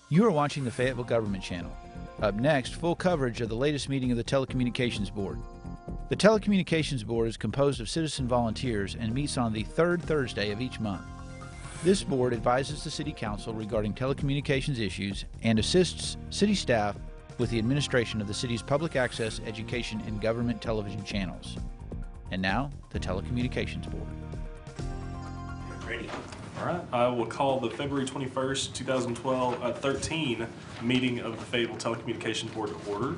You are watching the Fayetteville Government Channel. Up next, full coverage of the latest meeting of the Telecommunications Board. The Telecommunications Board is composed of citizen volunteers and meets on the third Thursday of each month. This board advises the City Council regarding telecommunications issues and assists city staff with the administration of the city's public access, education, and government television channels. And now, the Telecommunications Board. Ready. All right, I will call the February 21st, 2012, 13 meeting of the Fayetteville Telecommunications Board to order.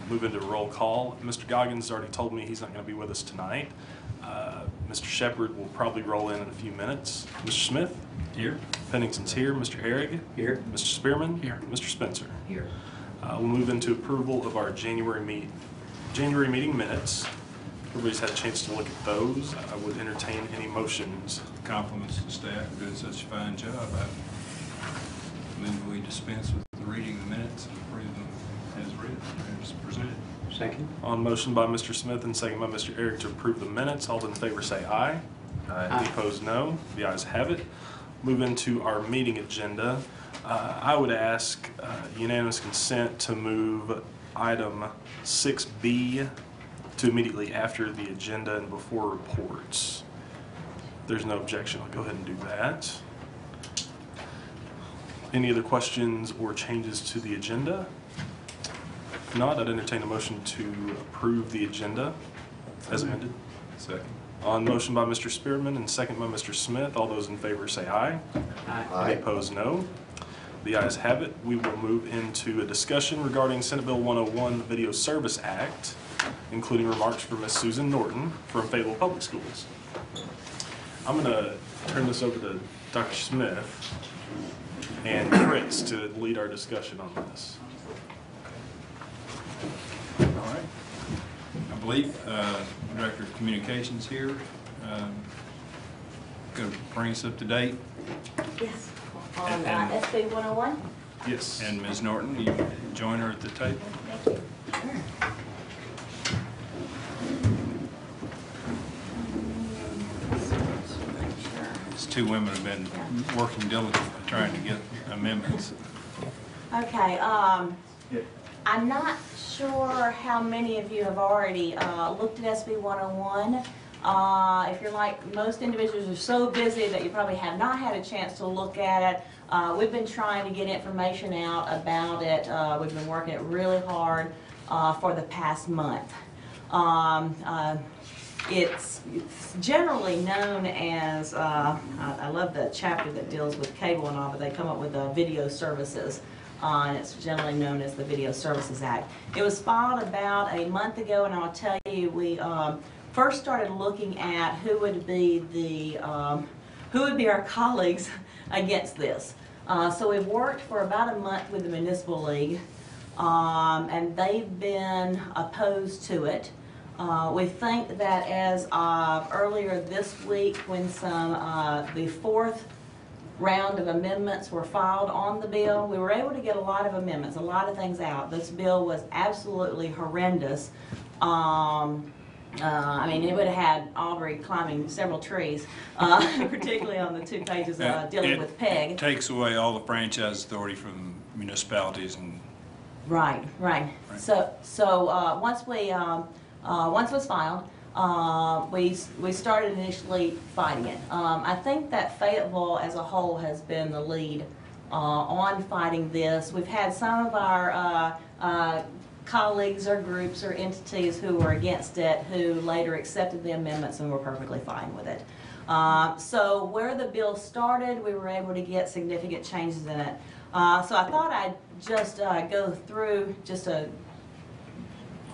Move into roll call. Mr. Goggins already told me he's not going to be with us tonight. Mr. Shepard will probably roll in a few minutes. Mr. Smith? Here. Pennington's here. Mr. Herrig? Here. Mr. Spearman? Here. Mr. Spencer? Here. We'll move into approval of our January meeting minutes. Everybody's had a chance to look at those. I would entertain any motions. Compliments to staff for doing such a fine job. I move we dispense with the reading of the minutes and approve them as written, as presented. Second. On motion by Mr. Smith and second by Mr. Eric to approve the minutes. All in favor say aye. Aye. Any opposed, no. The ayes have it. Move into our meeting agenda. I would ask unanimous consent to move item 6B to immediately after the agenda and before reports. If there's no objection, I'll go ahead and do that. Any other questions or changes to the agenda? If not, I'd entertain a motion to approve the agenda as amended. Second. On motion by Mr. Spearman and second by Mr. Smith, all those in favor say aye. Aye. Any opposed, no. The ayes have it. We will move into a discussion regarding Senate Bill 101, the Video Service Act, including remarks from Ms. Susan Norton from Fayetteville Public Schools. I'm going to turn this over to Dr. Smith and Fritz to lead our discussion on this. All right. I believe Director of Communications here going to bring us up to date. Yes. On SB 101? Yes. And Ms. Norton, you join her at the table. Thank you. These two women have been working diligently trying to get amendments. Okay. I'm not sure how many of you have already looked at SB 101. If you're like most individuals are so busy that you probably have not had a chance to look at it, we've been trying to get information out about it. We've been working it really hard for the past month. It's generally known as, I love the chapter that deals with cable and all, but they come up with video services. And it's generally known as the Video Services Act. It was filed about a month ago, and I'll tell you, we first started looking at who would be our colleagues against this. So we've worked for about a month with the Municipal League, and they've been opposed to it. We think that as of earlier this week, when the fourth round of amendments were filed on the bill, we were able to get a lot of amendments, a lot of things out. This bill was absolutely horrendous. I mean, it would have had Aubrey climbing several trees, particularly on the 2 pages dealing with PEG. It takes away all the franchise authority from municipalities and. Right. So once it was filed, we started initially fighting it. I think that Fayetteville as a whole has been the lead on fighting this. We've had some of our colleagues or groups or entities who were against it who later accepted the amendments and were perfectly fine with it. So where the bill started, we were able to get significant changes in it. So I thought I'd just go through just a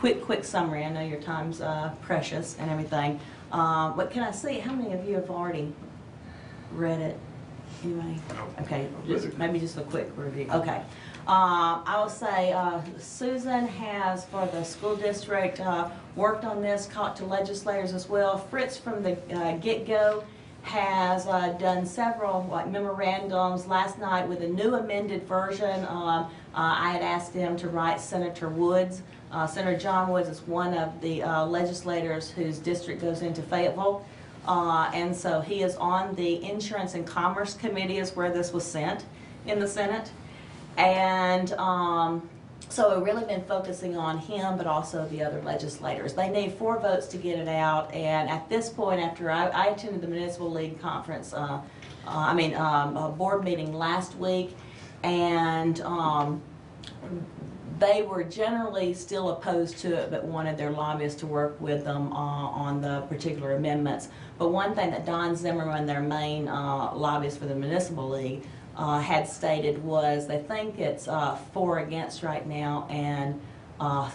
quick summary. I know your time's precious and everything. But can I see how many of you have already read it? Anybody? Okay, maybe just a quick review. Okay. I will say Susan has, for the school district, worked on this, talked to legislators as well. Fritz, from the get-go, has done several memorandums. Last night with a new amended version, I had asked him to write Senator Woods. Senator John Woods is one of the legislators whose district goes into Fayetteville. And so he is on the Insurance and Commerce Committee is where this was sent. in the Senate. And so we've really been focusing on him, but also the other legislators. They need 4 votes to get it out, and at this point, after I attended the Municipal League conference, a board meeting last week, and they were generally still opposed to it, but wanted their lobbyists to work with them on the particular amendments. But one thing that Don Zimmerman, their main lobbyist for the Municipal League, had stated was they think it's 4 against right now and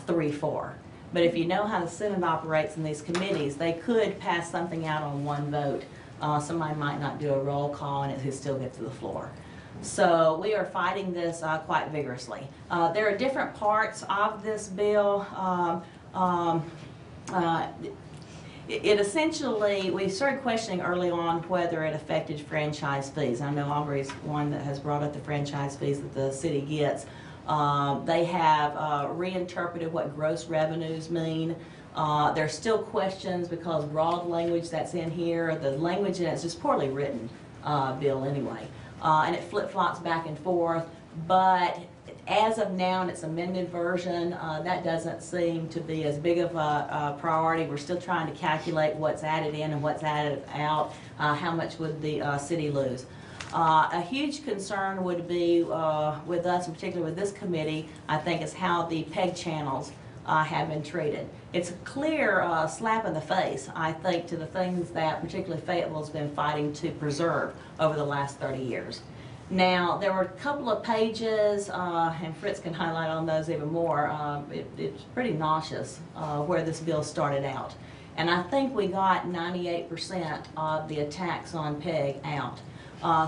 3 for. But if you know how the Senate operates in these committees, they could pass something out on 1 vote. Somebody might not do a roll call and it could still get to the floor. So we are fighting this quite vigorously. There are different parts of this bill. It essentially, we started questioning early on whether it affected franchise fees. I know Aubrey's one that has brought up the franchise fees that the city gets. They have reinterpreted what gross revenues mean. There's still questions because broad language that's in here, the language in it's just poorly written bill anyway. And it flip-flops back and forth, but as of now, in its amended version, that doesn't seem to be as big of a priority. We're still trying to calculate what's added in and what's added out, how much would the city lose. A huge concern would be with us, in particular with this committee, I think, is how the PEG channels have been treated. It's a clear slap in the face, I think, to the things that particularly Fayetteville has been fighting to preserve over the last 30 years. Now, there were a couple of pages, and Fritz can highlight on those even more. It's pretty nauseous where this bill started out. And I think we got 98% of the attacks on PEG out.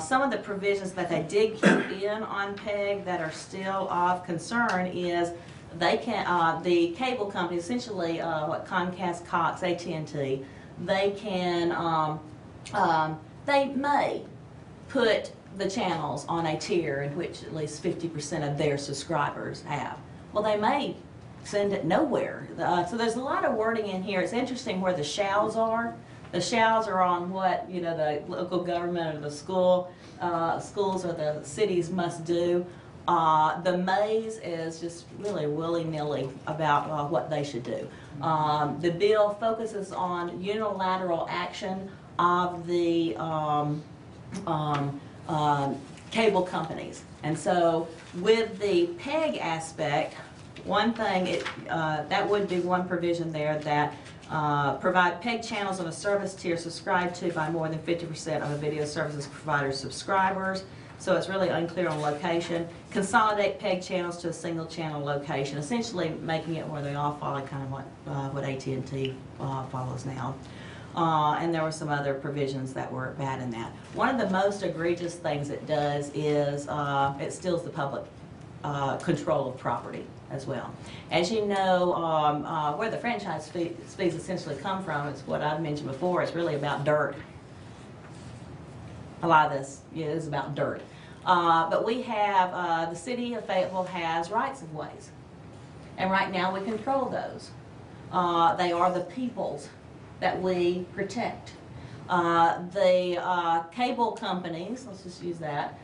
Some of the provisions that they did keep in on PEG that are still of concern is they can, the cable companies, essentially what Comcast, Cox, AT&T, they can, they may put the channels on a tier in which at least 50% of their subscribers have. Well, they may send it nowhere. So there's a lot of wording in here. It's interesting where the shalls are. The shalls are on what, you know, the local government or the schools or the cities must do. The maze is just really willy-nilly about what they should do. The bill focuses on unilateral action of the cable companies. And so with the PEG aspect, one thing, that would be one provision there that provide PEG channels on a service tier subscribed to by more than 50% of a video services provider's subscribers. So it's really unclear on location. Consolidate PEG channels to a single channel location, essentially making it where they all follow kind of what AT&T follows now. And there were some other provisions that were bad in that. One of the most egregious things it does is it steals the public control of property as well. As you know, where the franchise fees essentially come from, it's what I've mentioned before, it's really about dirt. A lot of this is about dirt. But we have, the city of Fayetteville has rights of ways. And right now we control those. They are the people's that we protect. The cable companies, let's just use that,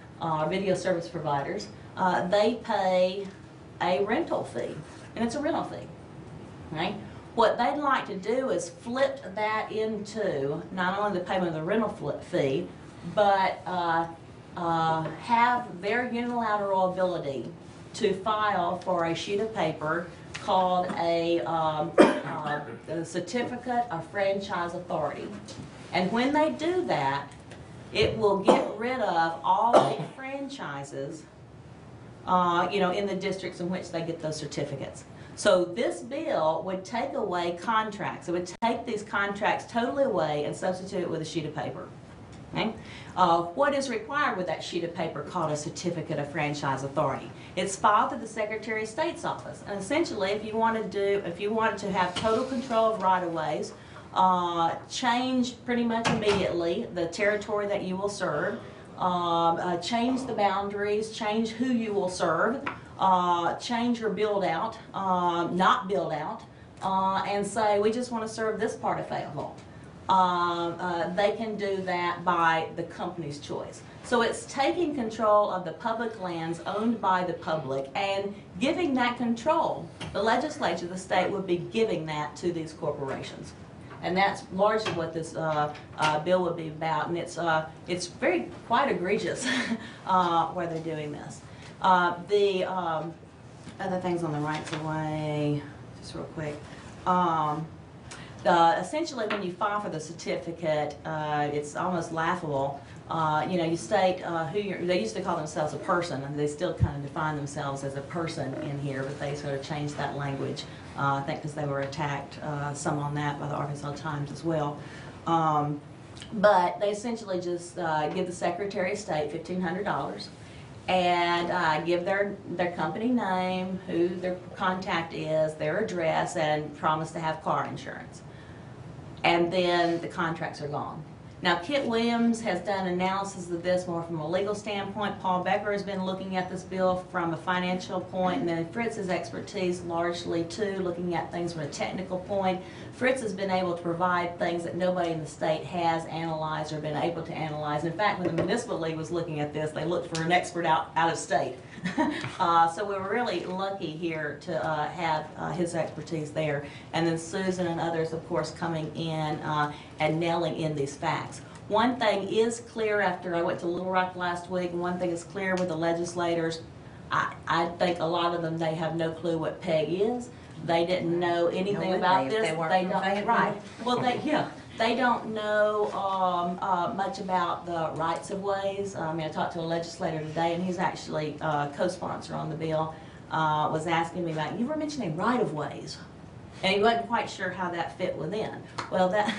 video service providers, they pay a rental fee, and it's a rental fee, right? What they'd like to do is flip that into not only the payment of the rental fee, but have their unilateral ability to file for a sheet of paper called a certificate of franchise authority. And when they do that, it will get rid of all the franchises in the districts in which they get those certificates. So this bill would take away contracts. It would take these contracts totally away and substitute it with a sheet of paper. Okay? What is required with that sheet of paper called a certificate of franchise authority? It's filed at the Secretary of State's office, and essentially, if you wanted to have total control of right-of-ways, change pretty much immediately the territory that you will serve, change the boundaries, change who you will serve, change your build out, not build out, and say we just want to serve this part of Fayetteville. They can do that by the company's choice. So it's taking control of the public lands owned by the public and giving that control. The legislature of the state would be giving that to these corporations. And that's largely what this bill would be about, and it's quite egregious where they're doing this. The other things on the rights of way, just real quick. Essentially, when you file for the certificate, it's almost laughable. You state they used to call themselves a person, and they still kind of define themselves as a person in here, but they sort of changed that language, I think because they were attacked some on that by the Arkansas Times as well. But they essentially just give the Secretary of State $1,500 and give their company name, who their contact is, their address, and promise to have car insurance. And then the contracts are gone. Now, Kit Williams has done analysis of this more from a legal standpoint. Paul Becker has been looking at this bill from a financial point, and then Fritz's expertise largely too, looking at things from a technical point. Fritz has been able to provide things that nobody in the state has analyzed or been able to analyze. In fact, when the Municipal League was looking at this, they looked for an expert out of state. So we were really lucky here to have his expertise there. And then Susan and others, of course, coming in and nailing in these facts. One thing is clear after I went to Little Rock last week, and one thing is clear with the legislators. I think a lot of them, they have no clue what PEG is. They didn't know anything about this. They don't, right. Well, they don't know much about the rights of ways. I mean, I talked to a legislator today, and he's actually co-sponsor on the bill, was asking me about, you were mentioning right of ways. And he wasn't quite sure how that fit within. Well, that,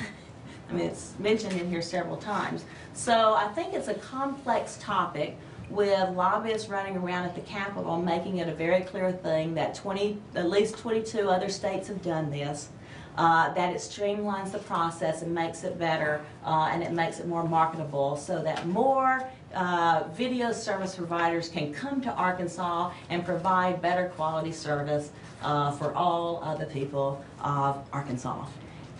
I mean, it's mentioned in here several times. So I think it's a complex topic with lobbyists running around at the Capitol making it a very clear thing that at least 22 other states have done this. That it streamlines the process and makes it better, and it makes it more marketable so that more video service providers can come to Arkansas and provide better quality service for all of the people of Arkansas.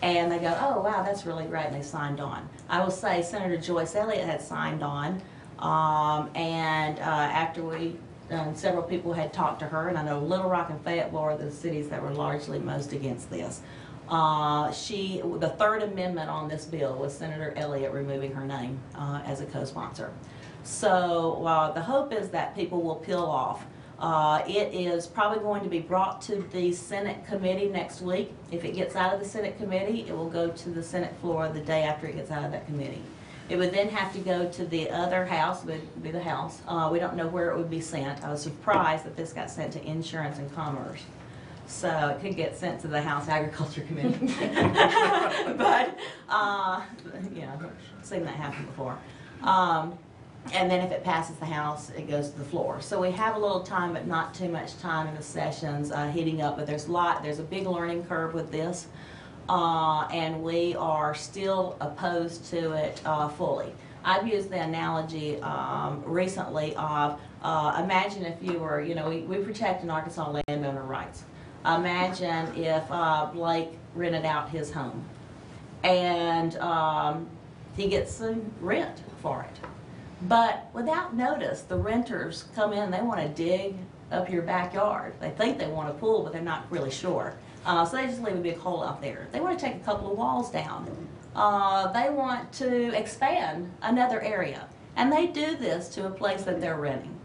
And they go, oh wow, that's really great, and they signed on. I will say Senator Joyce Elliott had signed on, and after several people had talked to her, and I know Little Rock and Fayetteville are the cities that were largely most against this. The third amendment on this bill was Senator Elliott removing her name as a co-sponsor. So the hope is that people will peel off. It is probably going to be brought to the Senate committee next week. If it gets out of the Senate committee, it will go to the Senate floor the day after it gets out of that committee. It would then have to go to the other house, would be the House. We don't know where it would be sent. I was surprised that this got sent to Insurance and Commerce. So it could get sent to the House Agriculture Committee. But, yeah, I've seen that happen before. And then if it passes the House, it goes to the floor. So we have a little time, but not too much time in the sessions heating up. But there's a big learning curve with this. And we are still opposed to it fully. I've used the analogy recently of imagine if you were, we protect in Arkansas landowner rights. Imagine if Blake rented out his home and he gets some rent for it. But without notice, the renters come in, they want to dig up your backyard. They think they want a pool, but they're not really sure. So they just leave a big hole out there. They want to take a couple of walls down. They want to expand another area. And they do this to a place that they're renting.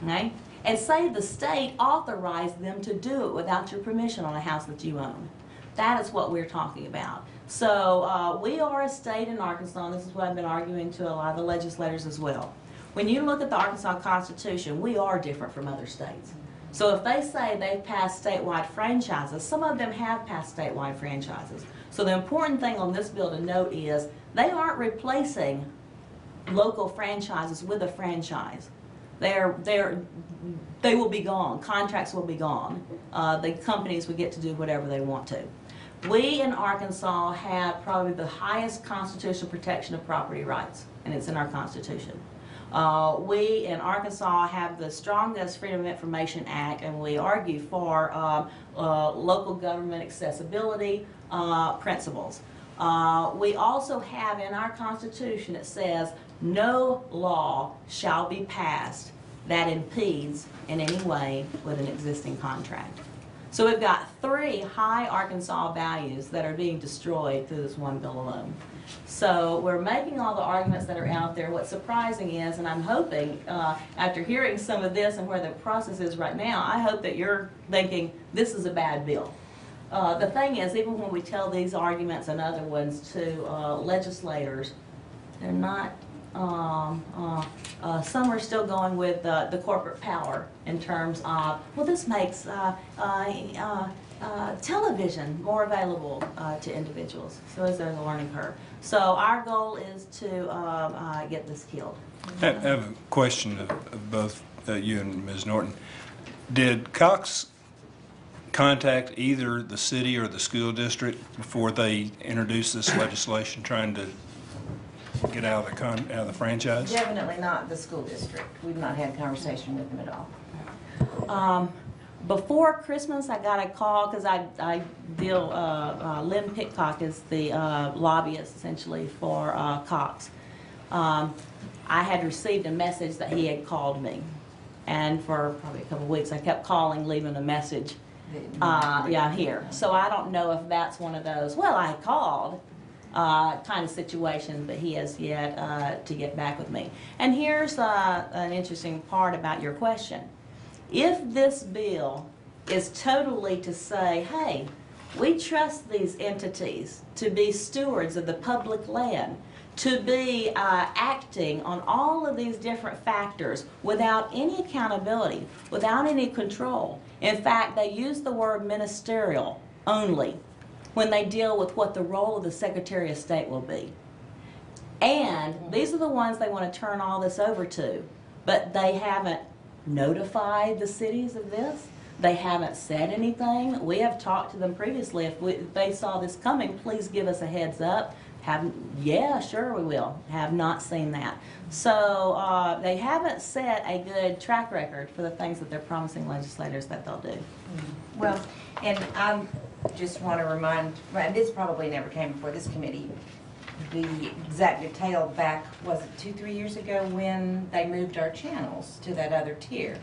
Okay? And say the state authorized them to do it without your permission on a house that you own. That is what we're talking about. So we are a state in Arkansas, and this is what I've been arguing to a lot of the legislators as well. When you look at the Arkansas Constitution, we are different from other states. So if they say they've passed statewide franchises, some of them have passed statewide franchises. So the important thing on this bill to note is they aren't replacing local franchises with a franchise. They will be gone. Contracts will be gone. The companies will get to do whatever they want to. We in Arkansas have probably the highest constitutional protection of property rights, and it's in our Constitution. We in Arkansas have the strongest Freedom of Information Act, and we argue for local government accessibility principles. We also have in our Constitution, it says no law shall be passed that impedes in any way with an existing contract. So we've got 3 high Arkansas values that are being destroyed through this one bill alone. So we're making all the arguments that are out there. What's surprising is, and I'm hoping, after hearing some of this and where the process is right now, I hope that you're thinking this is a bad bill. The thing is, even when we tell these arguments and other ones to legislators, they're not, some are still going with the corporate power in terms of, well, this makes television more available to individuals. So is there a learning curve? So our goal is to get this killed. I have a question of both you and Ms. Norton. Did Cox contact either the city or the school district before they introduced this legislation trying to get out of the franchise? Definitely not the school district. We've not had a conversation with them at all. Before Christmas, I got a call because I deal, Lynn Pitcock is the lobbyist essentially for Cox. I had received a message that he had called me. And for probably a couple of weeks, I kept calling, leaving a message. Yeah, here. So I don't know if that's one of those, well, I called kind of situations, but he has yet to get back with me. And here's an interesting part about your question. If this bill is totally to say, hey, we trust these entities to be stewards of the public land, to be acting on all of these different factors without any accountability, without any control. In fact, they use the word ministerial only when they deal with what the role of the Secretary of State will be. And these are the ones they want to turn all this over to, but they haven't notified the cities of this. They haven't said anything. We have talked to them previously. If they saw this coming, please give us a heads up. Yeah, sure we will. Have not seen that. So they haven't set a good track record for the things that they're promising legislators that they'll do. Well, and I just want to remind, this probably never came before this committee, the exact detail back, was it 2-3 years ago when they moved our channels to that other tier,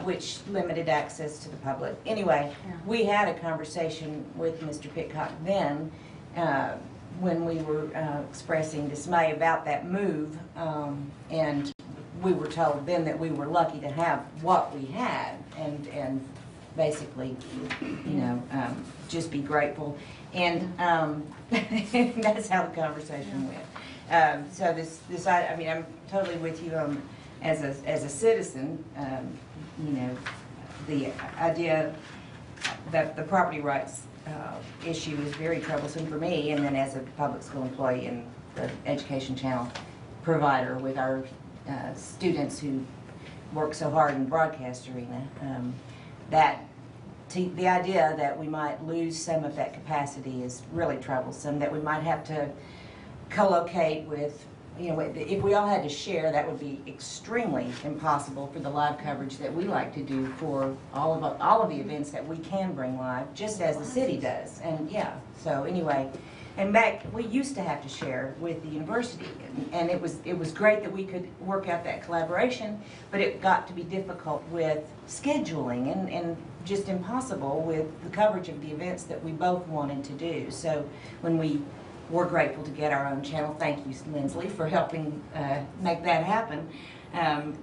which limited access to the public. Anyway, we had a conversation with Mr. Pitcock then when we were expressing dismay about that move, and we were told then that we were lucky to have what we had, and basically, you know, just be grateful. And that's how the conversation went. So this, I mean, I'm totally with you as a citizen. You know, the idea that the property rights issue is very troublesome for me, and then as a public school employee and the education channel provider with our students who work so hard in the broadcast arena, the idea that we might lose some of that capacity is really troublesome, that we might have to co-locate with, you know, if we all had to share, that would be extremely impossible for the live coverage that we like to do for all of the events that we can bring live, just as the city does. And yeah, so anyway, and back, we used to have to share with the university, and it was great that we could work out that collaboration, but it got to be difficult with scheduling and just impossible with the coverage of the events that we both wanted to do. So when we were grateful to get our own channel, thank you, Lindsley, for helping make that happen.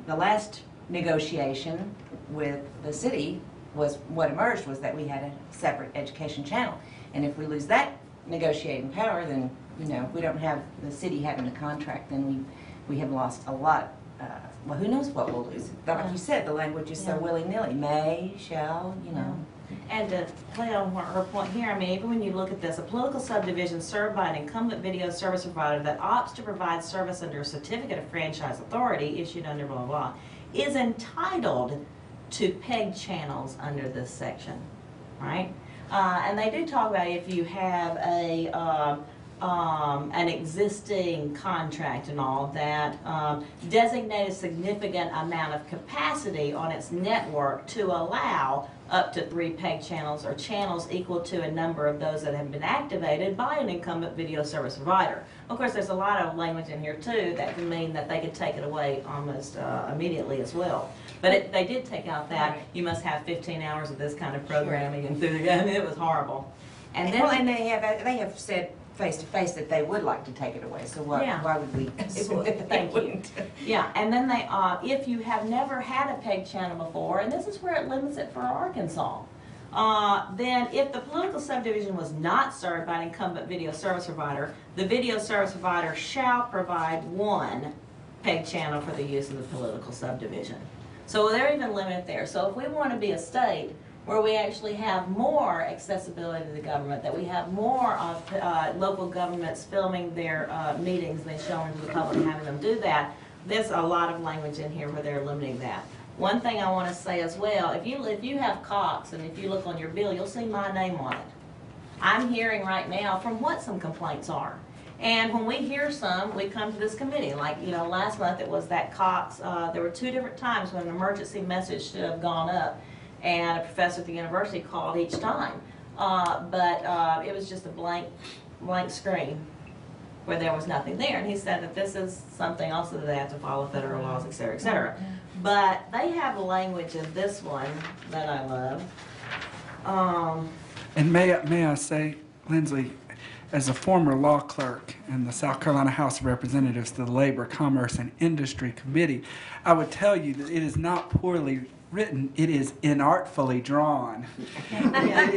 The last negotiation with the city was, what emerged was that we had a separate education channel. And if we lose that negotiating power, then, you know, we don't have the city having a contract, then we have lost a lot. Well, who knows what we'll lose. Like you said, the language is so willy-nilly. May, shall, you know. And to play on her point here, I mean, even when you look at this, a political subdivision served by an incumbent video service provider that opts to provide service under a certificate of franchise authority issued under blah, blah, blah, is entitled to peg channels under this section, right? And they do talk about if you have a an existing contract and all that designate a significant amount of capacity on its network to allow up to 3 peg channels or channels equal to a number of those that have been activated by an incumbent video service provider. Of course, there's a lot of language in here too that can mean that they could take it away almost immediately as well. But they did take out that you must have 15 hours of this kind of programming and through the game. It was horrible. And then, well, and they have said face to face that they would like to take it away. So why would we assume that they wouldn't? Yeah, and then they, if you have never had a peg channel before, and this is where it limits it for Arkansas, then if the political subdivision was not served by an incumbent video service provider, the video service provider shall provide 1 peg channel for the use of the political subdivision. So they're even limited there. So if we want to be a state where we actually have more accessibility to the government, that we have more of local governments filming their meetings and then showing to the public and having them do that, there's a lot of language in here where they're limiting that. One thing I want to say as well, if you have Cox and if you look on your bill, you'll see my name on it. I'm hearing right now from what some complaints are. And when we hear some, we come to this committee. Like, last month it was that Cox, there were 2 different times when an emergency message should have gone up, and a professor at the university called each time. But it was just a blank screen where there was nothing there. And he said that this is something also that they have to follow federal laws, et cetera, et cetera. But they have language in this one that I love. And may I say, Lindsley, as a former law clerk in the South Carolina House of Representatives to the Labor, Commerce, and Industry Committee, I would tell you that it is not poorly written, it is inartfully drawn. Yeah,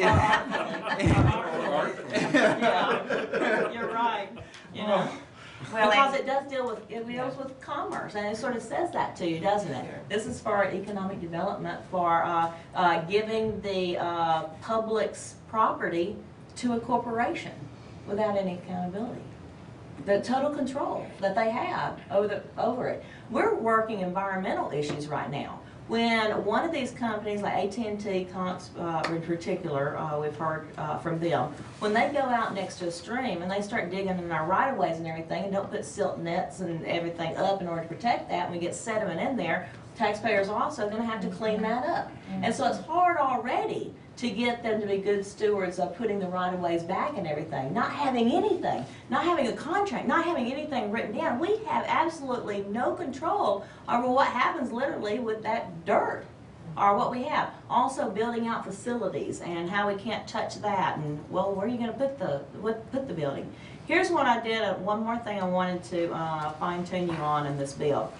you're right. Well, because it deals with commerce, and it sort of says that to you, doesn't it? This is for economic development, for giving the public's property to a corporation without any accountability. The total control that they have over it. We're working environmental issues right now. When one of these companies, like AT&T, Cox in particular, we've heard from them, when they go out next to a stream and they start digging in our right-of-ways and everything and don't put silt nets and everything up in order to protect that, and we get sediment in there, taxpayers are also going to have to clean that up. And so it's hard already to get them to be good stewards of putting the right-of-ways back and everything. Not having anything, not having a contract, not having anything written down. We have absolutely no control over what happens literally with that dirt or what we have. Also building out facilities and how we can't touch that, and well, where are you going to put the building? Here's what I did, one more thing I wanted to fine-tune you on in this bill.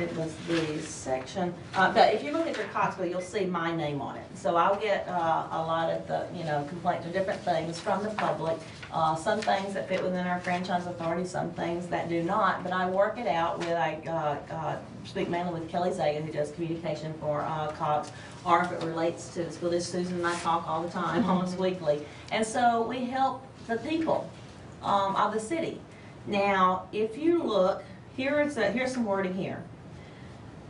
It was the section, but if you look at your Cox bill, you'll see my name on it. So I'll get a lot of the, complaints or different things from the public. Some things that fit within our franchise authority, some things that do not. But I work it out with, I speak mainly with Kelly Zaga, who does communication for Cox, or if it relates to the school district. Susan and I talk all the time, almost weekly. And so we help the people of the city. Now, if you look, here's some wording here.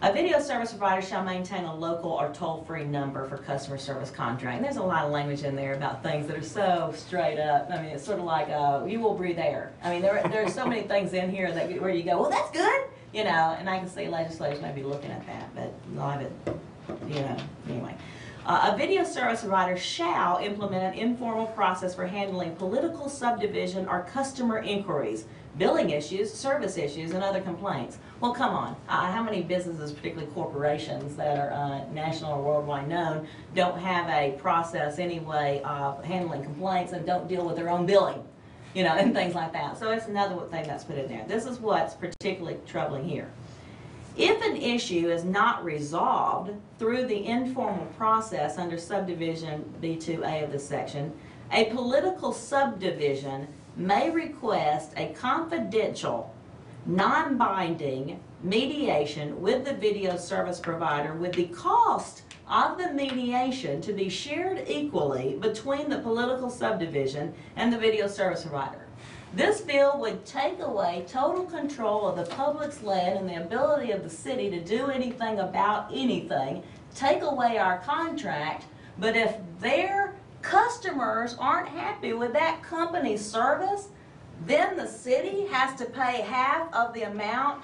A video service provider shall maintain a local or toll-free number for customer service contract. And there's a lot of language in there about things that are so straight up. I mean, it's sort of like, you will breathe air. I mean, there are so many things in here that where you go, well, that's good, and I can see legislators may be looking at that, but a lot of it, anyway. A video service provider shall implement an informal process for handling political subdivision or customer inquiries, billing issues, service issues, and other complaints. Well, come on. How many businesses, particularly corporations that are national or worldwide known, don't have a process anyway of handling complaints and don't deal with their own billing, and things like that. So it's another thing that's put in there. This is what's particularly troubling here. If an issue is not resolved through the informal process under subdivision B2A of this section, a political subdivision may request a confidential, non-binding mediation with the video service provider with the cost of the mediation to be shared equally between the political subdivision and the video service provider. This bill would take away total control of the public's land and the ability of the city to do anything about anything, take away our contract, but if their customers aren't happy with that company's service, then the city has to pay half of the amount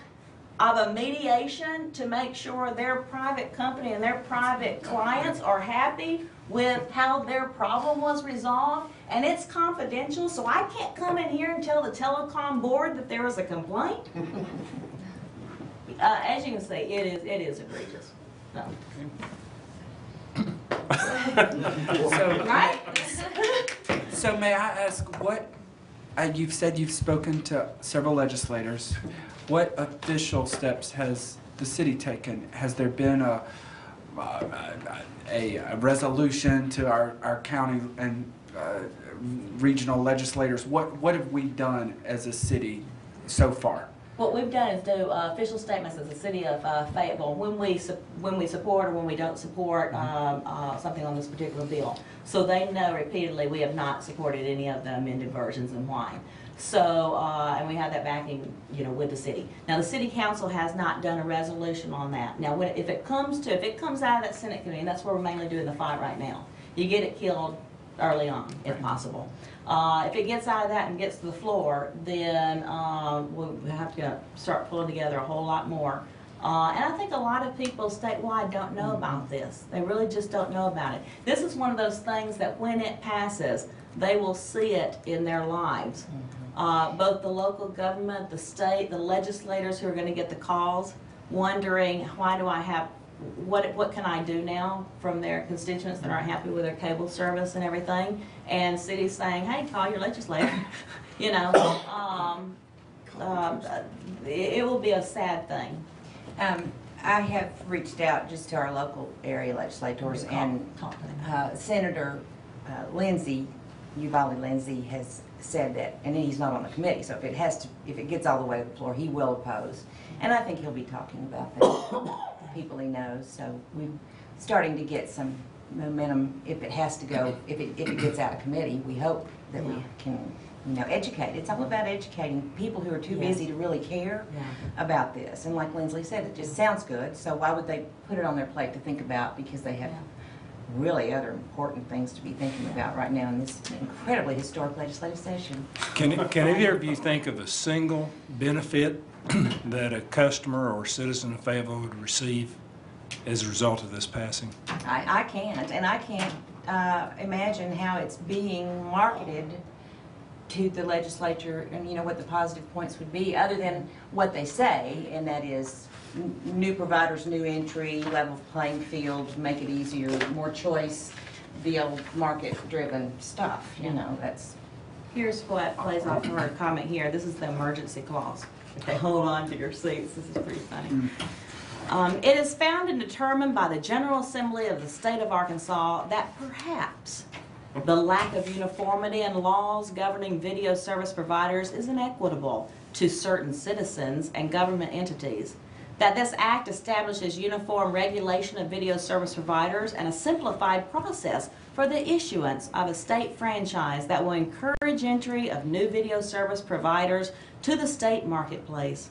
of a mediation to make sure their private company and their private clients are happy with how their problem was resolved, and it's confidential, so I can't come in here and tell the Telecom Board that there was a complaint. As you can see, it is egregious. So. Right? So may I ask, what, you've said you've spoken to several legislators. What official steps has the city taken? Has there been a resolution to our county and regional legislators? What have we done as a city so far? What we've done is do official statements as the city of Fayetteville when we support or when we don't support something on this particular bill. So they know repeatedly we have not supported any of the amended versions and why. So, and we have that backing, with the city. Now, the city council has not done a resolution on that. Now, if it comes out of that Senate committee, and that's where we're mainly doing the fight right now, you get it killed early on, if possible. If it gets out of that and gets to the floor, then we'll have to start pulling together a whole lot more. And I think a lot of people statewide don't know about this. They really just don't know about it. This is one of those things that when it passes, they will see it in their lives. Both the local government, the state, the legislators who are going to get the calls, wondering why do I have, what can I do now from their constituents that aren't happy with their cable service and everything, and cities saying, hey, call your legislator. It will be a sad thing. I have reached out just to our local area legislators, and Senator Lindsay, Uvalde Lindsay, has said that, and he's not on the committee, so if it gets all the way to the floor, he will oppose. And I think he'll be talking about that with people he knows. So we're starting to get some momentum. If it has to go, if it gets out of committee, we hope that we can, educate. It's all about educating people who are too busy to really care about this. And like Lindsay said, it just sounds good. So why would they put it on their plate to think about? Because they have really other important things to be thinking about right now in this incredibly historic legislative session. Can either of you think of a single benefit that a customer or citizen of Fayetteville would receive as a result of this passing? I can't, and I can't imagine how it's being marketed to the legislature, and what the positive points would be, other than what they say, and that is new providers, new entry, level playing field, make it easier, more choice, the old market-driven stuff. That's. Here's what plays off of her comment here. This is the emergency clause. Okay, hold on to your seats. This is pretty funny. It is found and determined by the General Assembly of the State of Arkansas that perhaps the lack of uniformity in laws governing video service providers is inequitable to certain citizens and government entities. That this act establishes uniform regulation of video service providers and a simplified process for the issuance of a state franchise that will encourage entry of new video service providers to the state marketplace.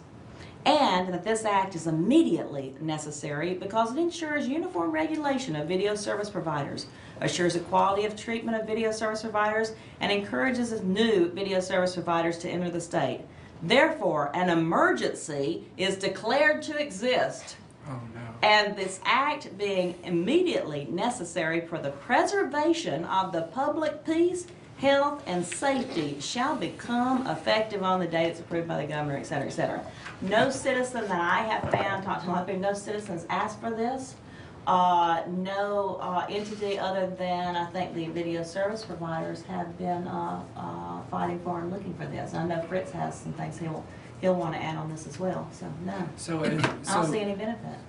And that this act is immediately necessary because it ensures uniform regulation of video service providers, assures equality of treatment of video service providers, and encourages new video service providers to enter the state. Therefore, an emergency is declared to exist. Oh, no. And this act being immediately necessary for the preservation of the public peace, health, and safety shall become effective on the date it's approved by the governor, et cetera, et cetera. No citizen that I have found, talked to a lot of people, no citizens asked for this. No entity other than, I think, the video service providers have been fighting for and looking for this. I know Fritz has some things he'll want to add on this as well. So no, I don't see any benefit.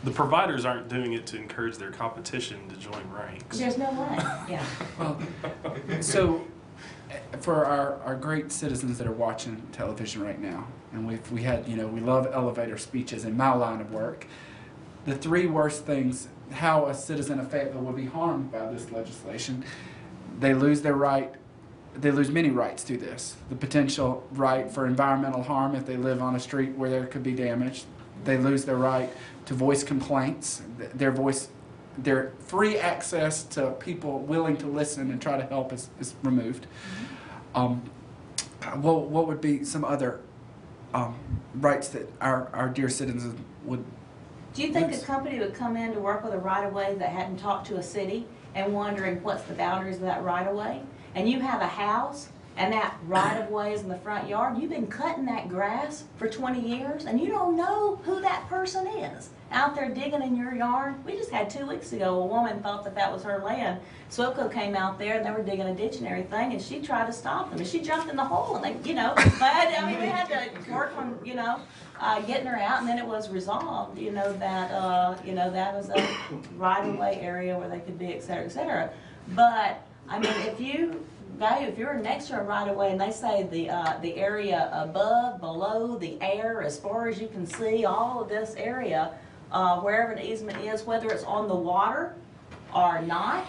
The providers aren't doing it to encourage their competition to join ranks. There's no way. Yeah. Well, so for our great citizens that are watching television right now, and we had, we love elevator speeches in my line of work. The three worst things, how a citizen of Fayetteville would be harmed by this legislation: they lose their right, they lose many rights through this. The potential right for environmental harm if they live on a street where there could be damage. They lose their right to voice complaints. Their voice their free access to people willing to listen and try to help is removed. What would be some other rights that our dear citizens would? Do you think a company would come in to work with a right-of-way that hadn't talked to a city and wondering what's the boundaries of that right-of-way? And you have a house and that right-of-way is in the front yard. You've been cutting that grass for 20 years and you don't know who that person is out there digging in your yard. We just had 2 weeks ago, a woman thought that that was her land. SWPCO came out there and they were digging a ditch and everything, and she tried to stop them, and she jumped in the hole, and they, we had to work on, getting her out, and then it was resolved, that was a right-of-way area where they could be, et cetera, et cetera. But, I mean, if you're next to a right-of-way and they say the area above, below, the air, as far as you can see, all of this area, wherever an easement is, whether it's on the water or not,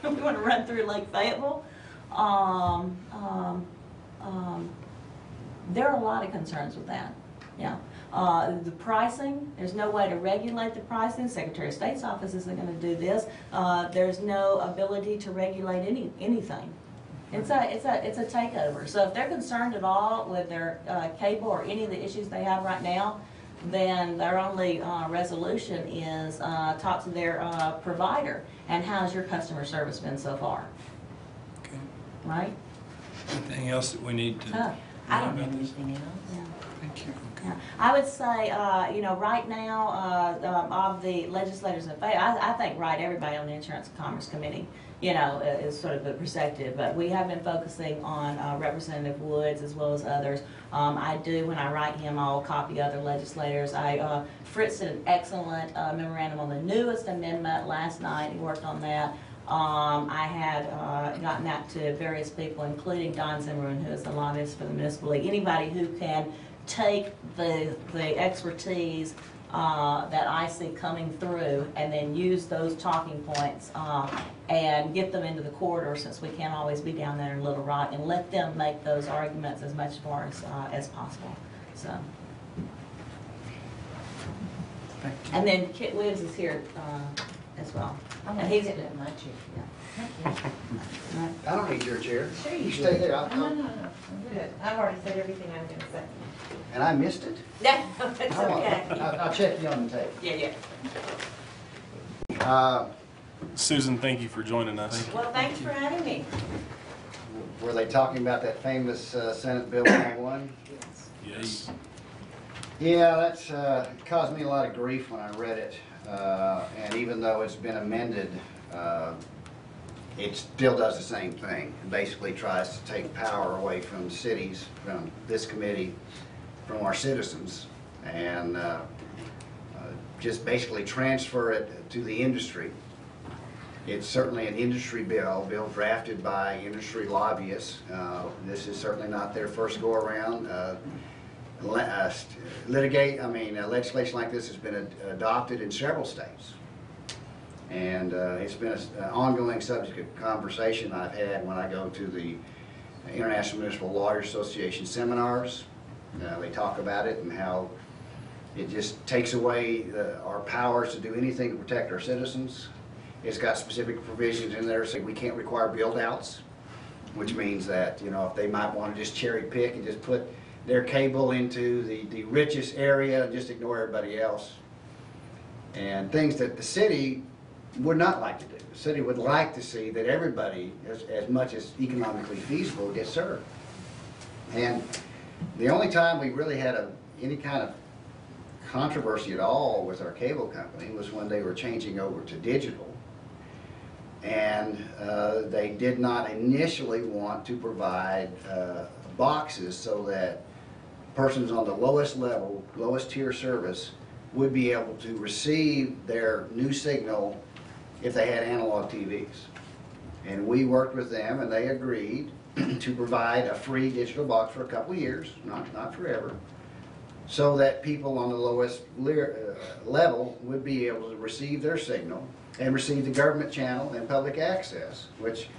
we want to run through Lake Fayetteville. There are a lot of concerns with that. Yeah. The pricing, there's no way to regulate the pricing. Secretary of State's office isn't going to do this. There's no ability to regulate anything. It's a takeover. So if they're concerned at all with their cable or any of the issues they have right now, then their only resolution is talk to their provider. And how's your customer service been so far? Okay. Right? Anything else that we need to? I don't have anything else. Yeah. Thank you. Yeah. I would say, right now, of the legislators in favor, I think everybody on the Insurance and Commerce Committee, is sort of a perspective, but we have been focusing on Representative Woods as well as others. I do, when I write him, I'll copy other legislators. Fritz did an excellent memorandum on the newest amendment last night. He worked on that. I had gotten that to various people, including Don Zimmerman, who is the lobbyist for the municipal league. Anybody who can take the expertise that I see coming through and then use those talking points and get them into the corridor, since we can't always be down there in Little Rock, and let them make those arguments as much for us as possible. So. Thank you. And then Kit Williams is here as well. And he's in my chair. Yeah. I don't need your chair. Sure You you stay do. there. No, I'm good. I've already said everything I'm gonna say. And I missed it? Yeah, it's okay. I'll check you on the tape. Yeah. Susan, thank you for joining us. Well, thanks for having me. Were they talking about that famous Senate Bill 101? Yes. Yeah, that's caused me a lot of grief when I read it. And even though it's been amended, it still does the same thing. It basically tries to take power away from cities, from this committee, from our citizens, and just basically transfer it to the industry. It's certainly an industry bill drafted by industry lobbyists. This is certainly not their first go-around. Legislation like this has been adopted in several states. And it's been an ongoing subject of conversation I've had when I go to the International Municipal Lawyers Association seminars. They talk about it and how it just takes away our powers to do anything to protect our citizens. It's got specific provisions in there saying we can't require build-outs, which means that, if they might want to just cherry pick and just put their cable into the richest area and just ignore everybody else. And things that the city would not like to do. The city would like to see that everybody, as much as economically feasible, gets served. And the only time we really had any kind of controversy at all with our cable company was when they were changing over to digital. And they did not initially want to provide boxes so that persons on the lowest level, lowest tier service would be able to receive their new signal if they had analog TVs. And we worked with them and they agreed to provide a free digital box for a couple of years, not forever, so that people on the lowest level would be able to receive their signal and receive the government channel and public access, which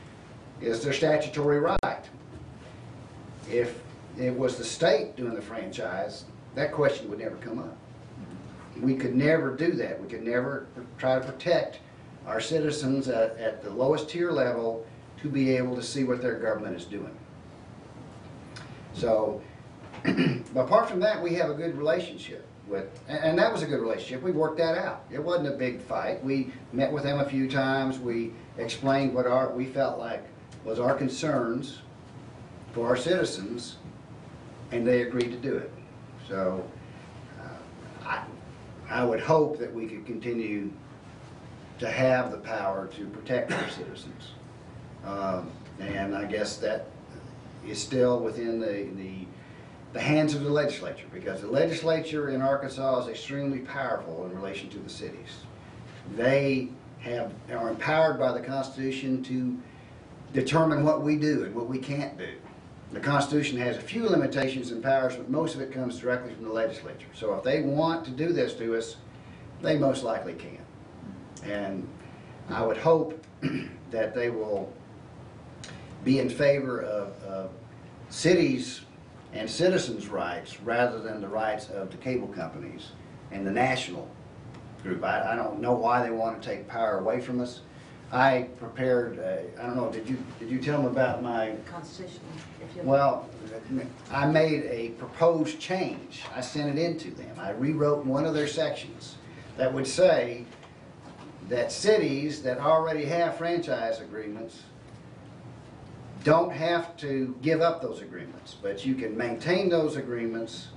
is their statutory right. If it was the state doing the franchise, that question would never come up. We could never do that. We could never try to protect our citizens at the lowest tier level to be able to see what their government is doing. So, apart from that, we have a good relationship with, and that was a good relationship. We worked that out. It wasn't a big fight. We met with them a few times. We explained what we felt like was our concerns for our citizens, and they agreed to do it. So, I would hope that we could continue to have the power to protect our citizens. And I guess that is still within the hands of the legislature, because the legislature in Arkansas is extremely powerful in relation to the cities. They are empowered by the Constitution to determine what we do and what we can't do. The Constitution has a few limitations and powers, but most of it comes directly from the legislature. So if they want to do this to us, they most likely can. And I would hope that they will be in favor of cities and citizens' rights rather than the rights of the cable companies and the national group. I don't know why they want to take power away from us. I prepared, I don't know, did you tell them about my... Constitution. Well, I made a proposed change. I sent it in to them. I rewrote one of their sections that would say that cities that already have franchise agreements don't have to give up those agreements, but you can maintain those agreements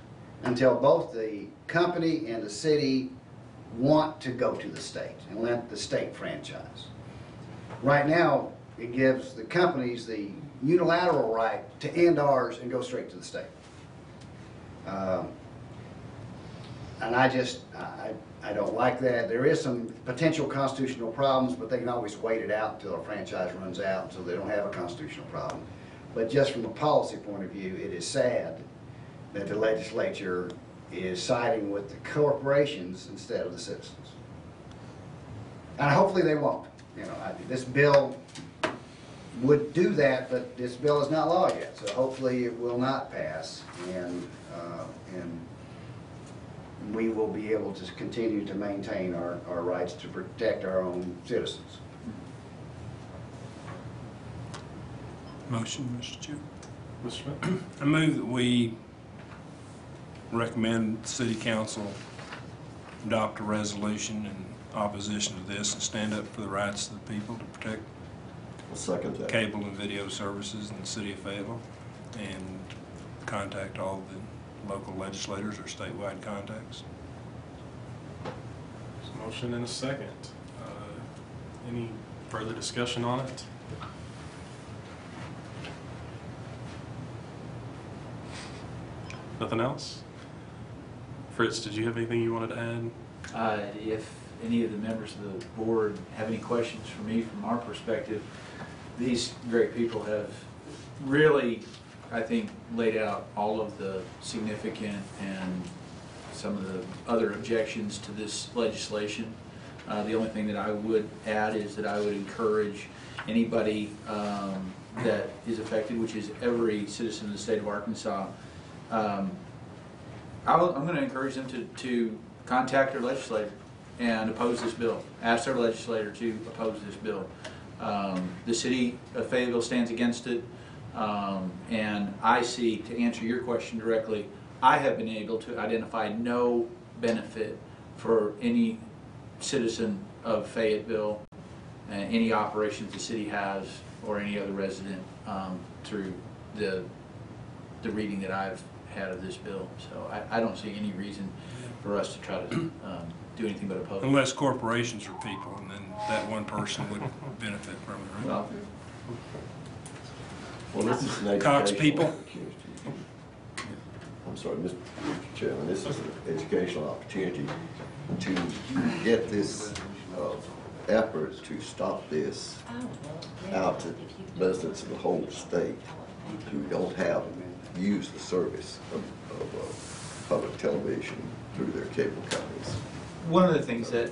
until both the company and the city want to go to the state and let the state franchise. Right now, it gives the companies the unilateral right to end ours and go straight to the state. And I don't like that. There is some potential constitutional problems, but they can always wait it out until a franchise runs out, so they don't have a constitutional problem. But just from a policy point of view, it is sad that the legislature is siding with the corporations instead of the citizens. And hopefully they won't. You know, this bill would do that, but this bill is not law yet, so hopefully it will not pass, and we will be able to continue to maintain our rights to protect our own citizens. Motion, Mr. Chair. Mr. Smith? I move that we recommend the City Council adopt a resolution in opposition to this and stand up for the rights of the people to protect I'll second that. cable and video services in the city of Fayetteville, and contact all the local legislators or statewide contacts. There's a motion and a second. Any further discussion on it? Nothing else? Fritz, did you have anything you wanted to add? If any of the members of the board have any questions for me from our perspective, these great people have really, I think, laid out all of the significant and some of the other objections to this legislation. The only thing that I would add is that I would encourage anybody that is affected, which is every citizen of the state of Arkansas, I'm going to encourage them to contact their legislator and oppose this bill. Ask their legislator to oppose this bill. The city of Fayetteville stands against it, and I see, to answer your question directly, I have been able to identify no benefit for any citizen of Fayetteville, any operations the city has, or any other resident through the reading that I've had of this bill. So I don't see any reason for us to try to do anything but oppose it. Unless corporations are people, and then that one person would benefit from it, right? Well, this is an Cox educational people. opportunity. I'm sorry, Mr. Chairman, this is an educational opportunity to get this effort to stop this out to residents of the whole state who don't have used the service of public television through their cable companies. One of the things that,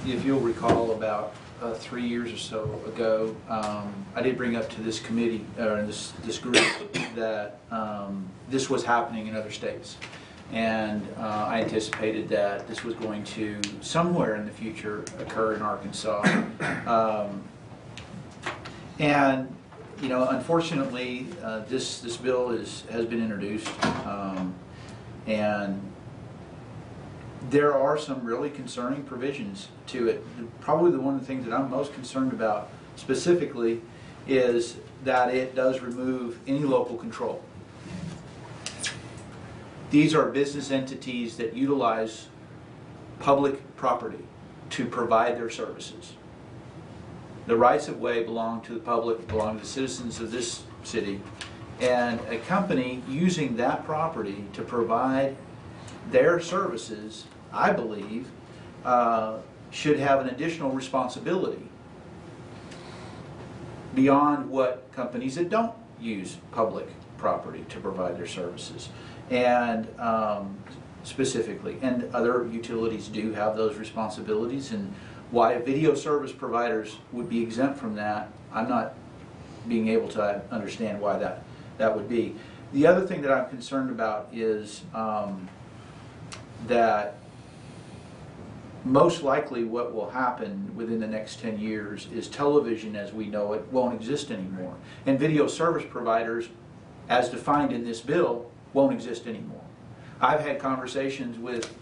if you'll recall, about 3 years or so ago, I did bring up to this committee, or this group, that this was happening in other states. And I anticipated that this was going to, somewhere in the future, occur in Arkansas. And, you know, unfortunately, this bill has been introduced. And there are some really concerning provisions to it. Probably the one of the things that I'm most concerned about specifically is that it does remove any local control. These are business entities that utilize public property to provide their services. The rights of way belong to the public, belong to the citizens of this city, and a company using that property to provide their services, I believe, should have an additional responsibility beyond what companies that don't use public property to provide their services. And specifically, and other utilities do have those responsibilities, and why video service providers would be exempt from that, I'm not being able to understand why that would be. The other thing that I'm concerned about is that most likely what will happen within the next 10 years is television as we know it won't exist anymore. And video service providers, as defined in this bill, won't exist anymore. I've had conversations with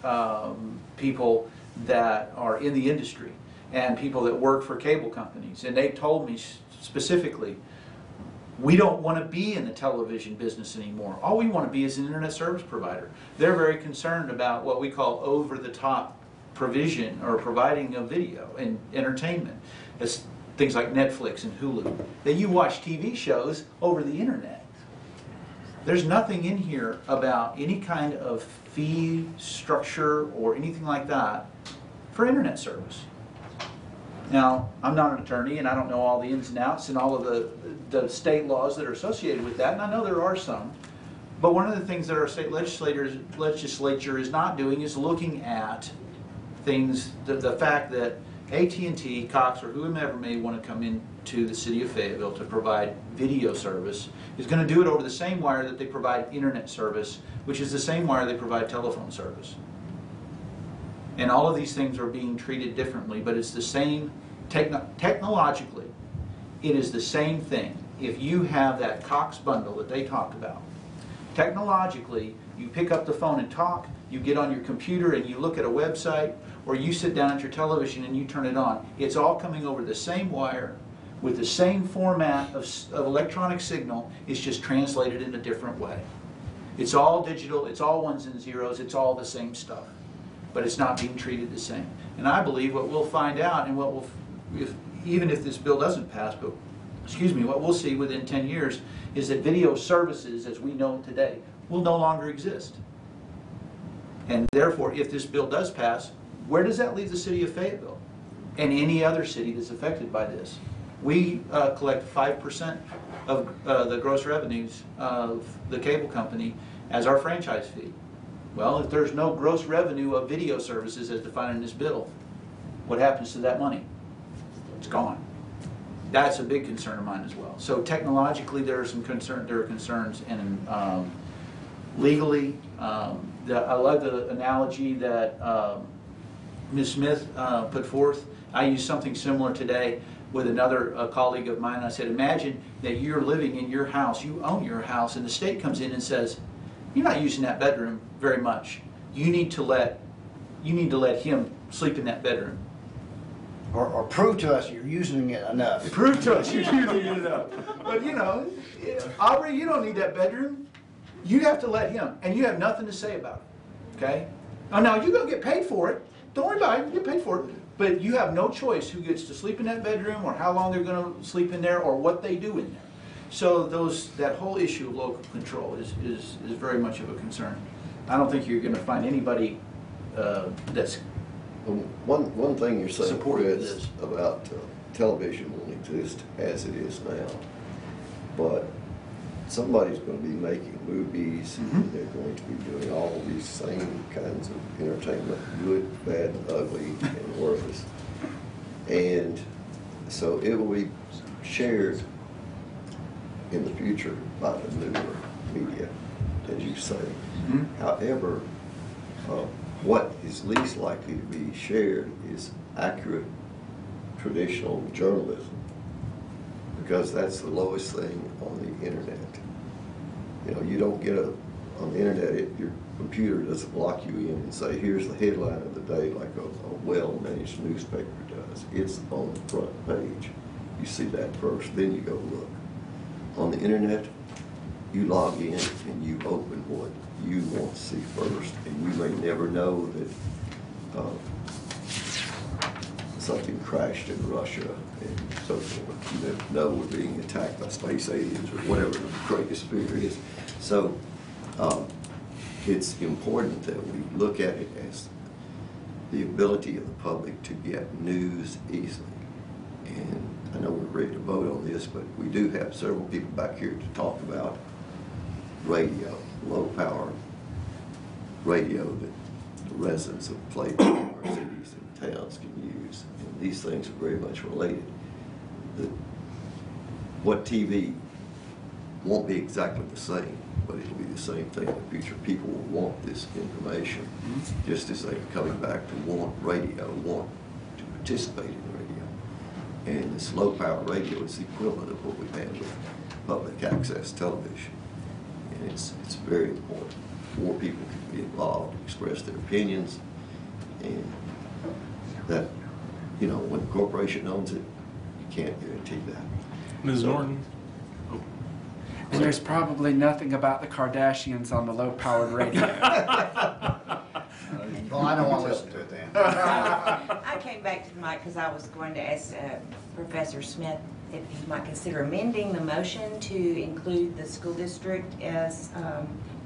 people that are in the industry and people that work for cable companies, and they told me specifically, we don't want to be in the television business anymore. All we want to be is an internet service provider. They're very concerned about what we call over-the-top provision or providing of video and entertainment. It's things like Netflix and Hulu, that you watch TV shows over the internet. There's nothing in here about any kind of fee structure or anything like that for internet service. Now, I'm not an attorney and I don't know all the ins and outs and all of the state laws that are associated with that, and I know there are some. But one of the things that our state legislature is not doing is looking at things, the fact that AT&T, Cox, or whomever may want to come into the city of Fayetteville to provide video service is going to do it over the same wire that they provide internet service, which is the same wire they provide telephone service. And all of these things are being treated differently, but it's the same, technologically, it is the same thing. If you have that Cox bundle that they talk about, technologically, you pick up the phone and talk, you get on your computer and you look at a website, or you sit down at your television and you turn it on. It's all coming over the same wire with the same format of electronic signal. It's just translated in a different way. It's all digital, it's all ones and zeros, it's all the same stuff. But it's not being treated the same. And I believe what we'll find out, and what we'll, even if this bill doesn't pass, but what we'll see within 10 years is that video services as we know today will no longer exist. And therefore, if this bill does pass, where does that leave the city of Fayetteville and any other city that's affected by this? We collect 5% of the gross revenues of the cable company as our franchise fee. Well, if there's no gross revenue of video services as defined in this bill, what happens to that money? It's gone. That's a big concern of mine as well. So technologically, there are concerns, and legally, I love the analogy that Ms. Smith put forth. I used something similar today with another colleague of mine. I said, imagine that you're living in your house, you own your house, and the state comes in and says, you're not using that bedroom very much. You need to let him sleep in that bedroom. Or prove to us you're using it enough. Prove to us you're using it enough. But you know, Aubrey, you don't need that bedroom. You have to let him, and you have nothing to say about it. Okay? Oh, now you're gonna get paid for it. Don't worry about it. You get paid for it. But you have no choice who gets to sleep in that bedroom, or how long they're going to sleep in there, or what they do in there. So that whole issue of local control is very much of a concern. I don't think you're going to find anybody that's One thing you're saying, supportive of Chris, this. about television won't exist as it is now, but somebody's going to be making movies, and they're going to be doing all these same kinds of entertainment, good, bad, ugly, and worthless. And so it will be shared in the future by the newer media, as you say. However, What is least likely to be shared is accurate traditional journalism, because that's the lowest thing on the internet. You know, you don't get on the internet, your computer doesn't lock you in and say, here's the headline of the day like a well-managed newspaper does. It's on the front page. You see that first, then you go look. On the internet, you log in and you open what you want to see first, and you may never know that something crashed in Russia and so forth. You never know we're being attacked by space aliens or whatever the greatest fear is. So it's important that we look at it as the ability of the public to get news easily. And I know we're ready to vote on this, but we do have several people back here to talk about radio, low power radio that the residents of Clayton, our cities and towns can use. And these things are very much related. What TV won't be exactly the same, but it'll be the same thing in the future. People will want this information, just as they're coming back to want radio, want to participate in radio. And this low power radio is the equivalent of what we have with public access television. And it's very important. More people can be involved, express their opinions, and that, you know, when a corporation owns it, you can't guarantee that. Ms. Norton? And there's probably nothing about the Kardashians on the low-powered radio. Well, I don't want to listen to it then. I came back to the mic because I was going to ask Professor Smith if you might consider amending the motion to include the school district as,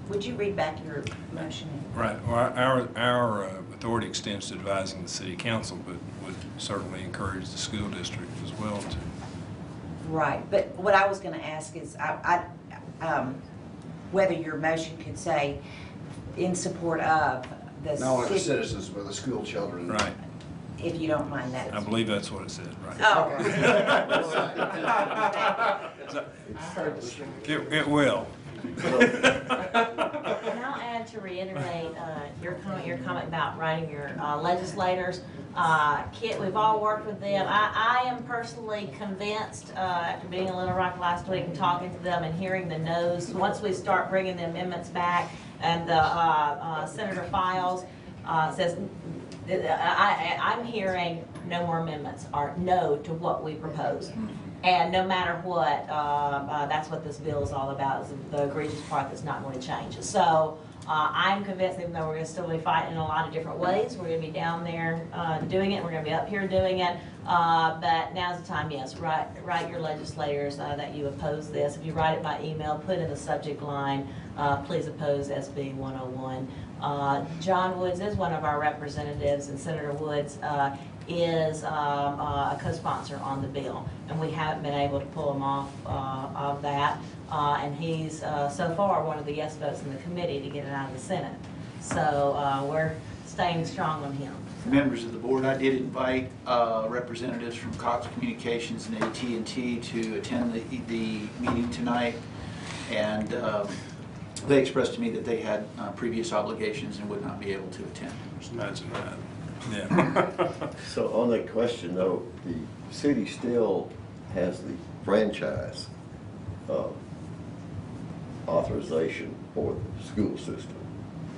would you read back your motion? Right. Well, our authority extends to advising the city council, but would certainly encourage the school district as well to. Right, but what I was going to ask is whether your motion could say in support of the No, it's the city, citizens with the school children. Right. if you don't mind that. I believe that's what it said, right? Oh. It will. And I'll add to reiterate your comment about writing your legislators. Kit, we've all worked with them. I am personally convinced, after being in Little Rock last week and talking to them and hearing the no's, once we start bringing the amendments back and the Senator Files says, I'm hearing no more amendments or no to what we propose. And no matter what, that's what this bill is all about, is the egregious part that's not going to change. So I'm convinced, even though we're going to still be fighting in a lot of different ways, we're going to be down there doing it, we're going to be up here doing it, but now's the time, yes, write your legislators that you oppose this. If you write it by email, put in the subject line, please oppose SB 101. John Woods is one of our representatives, and Senator Woods is a co-sponsor on the bill, and we haven't been able to pull him off of that, and he's so far one of the yes votes in the committee to get it out of the Senate. So we're staying strong on him. Members of the board, I did invite representatives from Cox Communications and AT&T to attend the meeting tonight, and they expressed to me that they had previous obligations and would not be able to attend. Just imagine that. Yeah. So on that question though, the city still has the franchise authorization for the school system.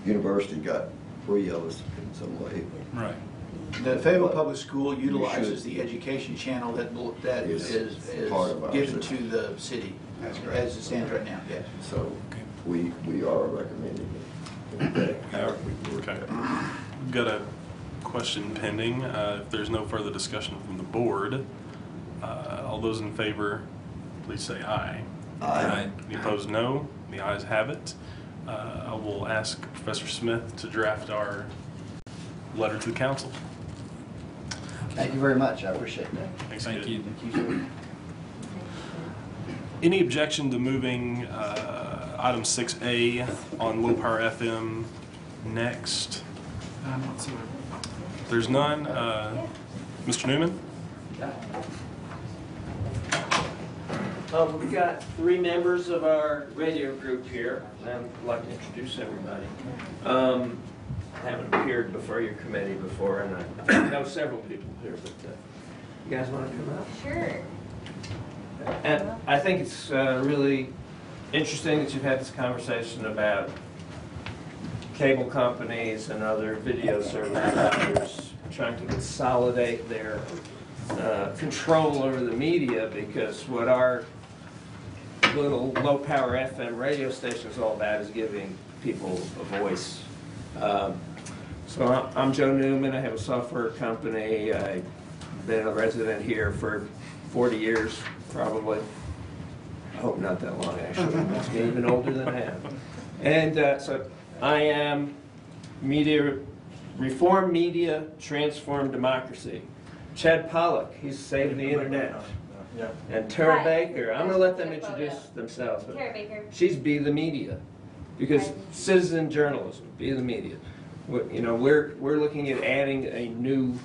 University got free of us in some way. Right. The Fayetteville Public School utilizes the education channel that is part of our given system. to the city. That's correct. As it stands right now, yes. So we are recommending it. Okay. We've got a question pending. If there's no further discussion from the board, all those in favor, please say aye. Aye. Any opposed, no. The ayes have it. I will ask Professor Smith to draft our letter to the council. Thank you very much. I appreciate that. Thanks, Thank Kit. you. Any objection to moving item 6A on low power FM next? None whatsoever. If there's none, Mr. Newman? We've got 3 members of our radio group here, and I'd like to introduce everybody. haven't appeared before your committee before, and I know several people here, but you guys want to come up? Sure. And I think it's really interesting that you've had this conversation about cable companies and other video service providers trying to consolidate their control over the media, because what our little low-power FM radio station is all about is giving people a voice. So I'm Joe Newman. I have a software company. I've been a resident here for 40 years, probably. I hope not that long, actually. I must be even older than I am. And so I am Reform Media, Transform Democracy. Chad Pollock, he's saving the internet. Yeah. And Tara Hi. Baker, I'm going to let them introduce themselves. but Tara Baker. She's Be the Media, because citizen journalism, Be the Media. You know, we're looking at adding a new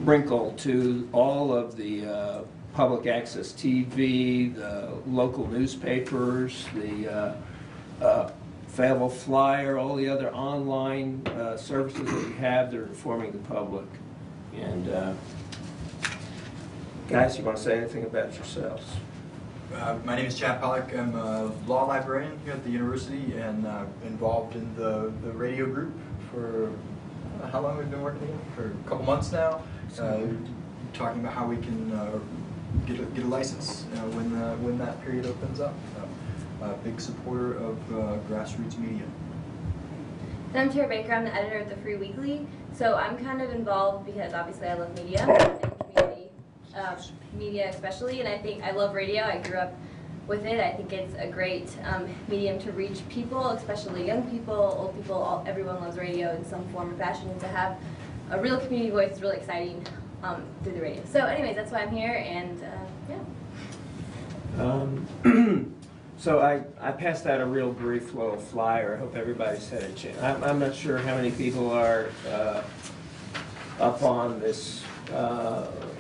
wrinkle to all of the public access TV, the local newspapers, the Fayetteville Flyer, all the other online services that we have that are informing the public. And guys, you want to say anything about yourselves? My name is Chad Pollock. I'm a law librarian here at the university and involved in the radio group for how long we've been working together? For a couple months now. Talking about how we can get a license when that period opens up. A big supporter of grassroots media. And I'm Tara Baker. I'm the editor of the Free Weekly. So I'm kind of involved because obviously I love media and community media especially, and I think I love radio. I grew up with it. I think it's a great medium to reach people, especially young people, old people. Everyone loves radio in some form or fashion, and to have a real community voice is really exciting through the radio. So anyways, that's why I'm here, and yeah. So I passed out a real brief little flyer. I hope everybody's had a chance. I'm not sure how many people are up on this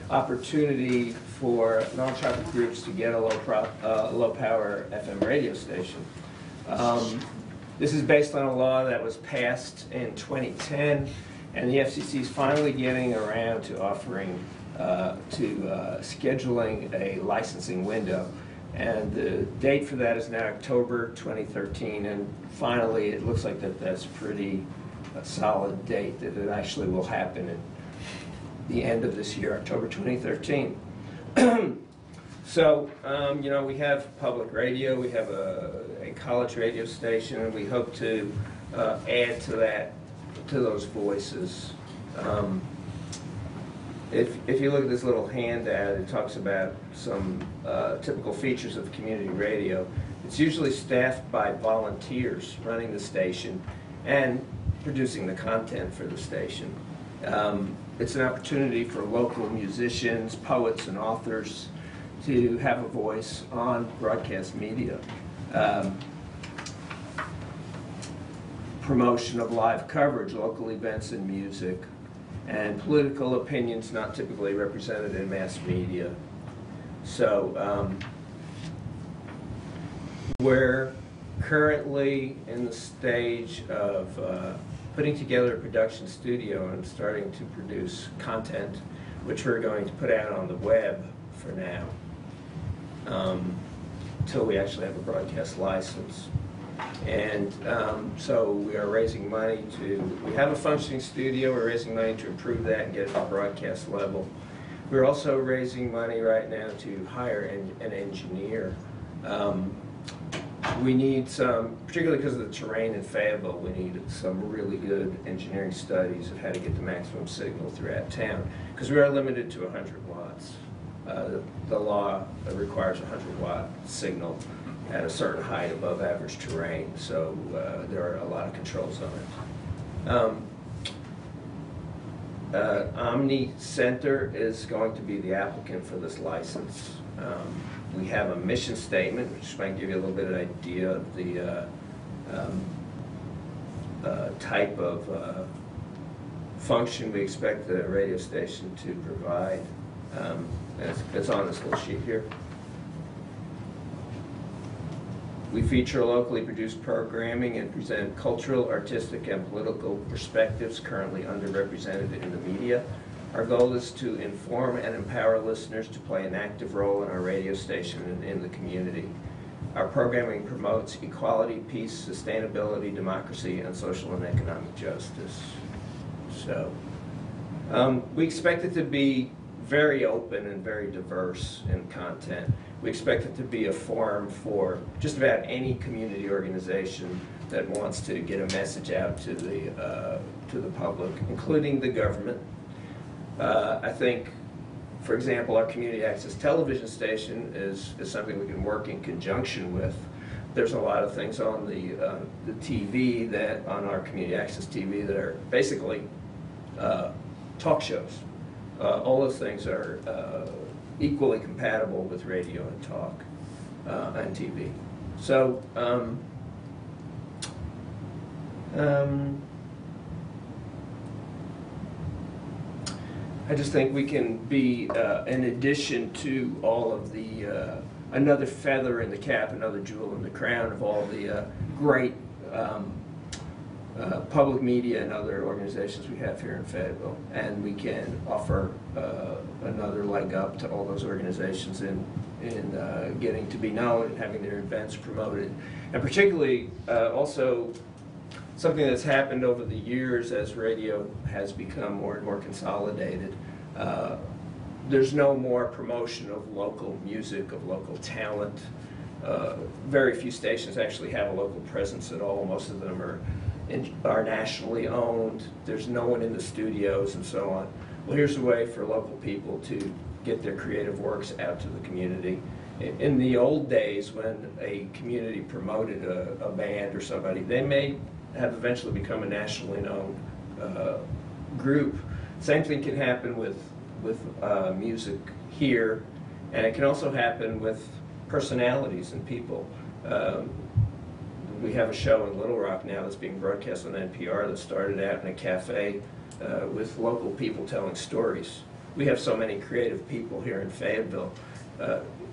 opportunity for nonprofit groups to get a low-power FM radio station. This is based on a law that was passed in 2010, and the FCC is finally getting around to offering, scheduling a licensing window. And the date for that is now October 2013, and finally it looks like that's a pretty solid date, that it actually will happen at the end of this year, October 2013. So, you know, we have public radio, we have a college radio station, and we hope to add to those voices. If you look at this little handout, it talks about some typical features of community radio. It's usually staffed by volunteers running the station and producing the content for the station. It's an opportunity for local musicians, poets, and authors to have a voice on broadcast media. Promotion of live coverage, local events and music, and political opinions not typically represented in mass media. So we're currently in the stage of putting together a production studio and starting to produce content, which we're going to put out on the web for now, until we actually have a broadcast license. And so we are raising money we have a functioning studio, we're raising money to improve that and get it to broadcast level. We're also raising money right now to hire an engineer. We need some, particularly because of the terrain in Fayetteville, we need some really good engineering studies of how to get the maximum signal throughout town, because we are limited to 100 watts. The law requires a 100-watt signal at a certain height above average terrain, so there are a lot of controls on it. Omni Center is going to be the applicant for this license. We have a mission statement, which might give you a little bit of an idea of the type of function we expect the radio station to provide. It's on this little sheet here. We feature locally produced programming and present cultural, artistic, and political perspectives currently underrepresented in the media. Our goal is to inform and empower listeners to play an active role in our radio station and in the community. Our programming promotes equality, peace, sustainability, democracy, and social and economic justice. So, we expect it to be very open and very diverse in content. We expect it to be a forum for just about any community organization that wants to get a message out to the public, including the government. I think, for example, our community access television station is something we can work in conjunction with. There's a lot of things on the TV that, on our community access TV, that are basically talk shows. All those things are equally compatible with radio and talk and TV. So, I just think we can be, in addition to all of the, another feather in the cap, another jewel in the crown of all the great public media and other organizations we have here in Fayetteville. And we can offer another leg up to all those organizations in getting to be known and having their events promoted. And particularly also something that's happened over the years as radio has become more and more consolidated. There's no more promotion of local music, of local talent. Very few stations actually have a local presence at all. Most of them are nationally owned. There's no one in the studios and so on. Well, here's a way for local people to get their creative works out to the community. In the old days, when a community promoted a band or somebody, they may have eventually become a nationally known group. Same thing can happen with music here, and it can also happen with personalities and people. We have a show in Little Rock now that's being broadcast on NPR that started out in a cafe with local people telling stories. We have so many creative people here in Fayetteville.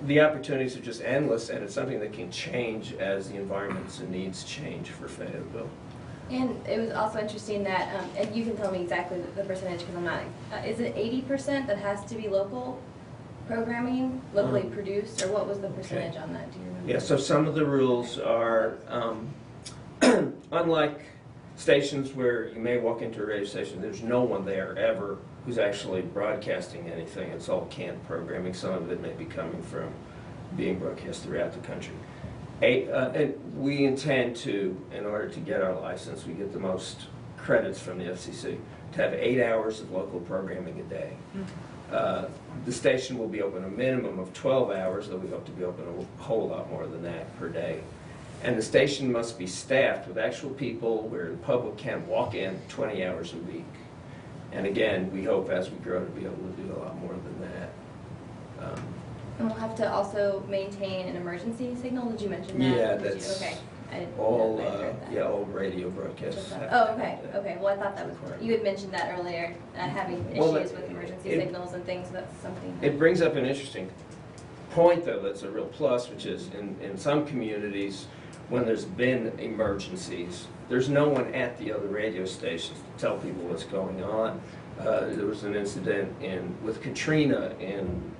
The opportunities are just endless, and it's something that can change as the environments and needs change for Fayetteville. And it was also interesting that, and you can tell me exactly the percentage because I'm not, is it 80% that has to be local programming, locally produced, or what was the percentage on that? Do you remember? Yeah, so some of the rules are, unlike stations where you may walk into a radio station, there's no one there ever who's actually broadcasting anything. It's all canned programming. Some of it may be coming from being broadcast throughout the country. And we intend to, in order to get our license, we get the most credits from the FCC, to have 8 hours of local programming a day. The station will be open a minimum of 12 hours, though we hope to be open a whole lot more than that per day. And the station must be staffed with actual people where the public can walk in 20 hours a week. And again, we hope as we grow to be able to do a lot more than that. And we'll have to also maintain an emergency signal. Did you mention that? Yeah, that's okay. I didn't all. know if I heard that. Yeah, all radio broadcasts. Oh, okay. Okay. Well, I thought that was. You had mentioned that earlier, having issues with emergency signals and things. That's something. It brings up an interesting point, though. That's a real plus, which is in some communities, when there's been emergencies, there's no one at the other radio stations to tell people what's going on. There was an incident with Katrina in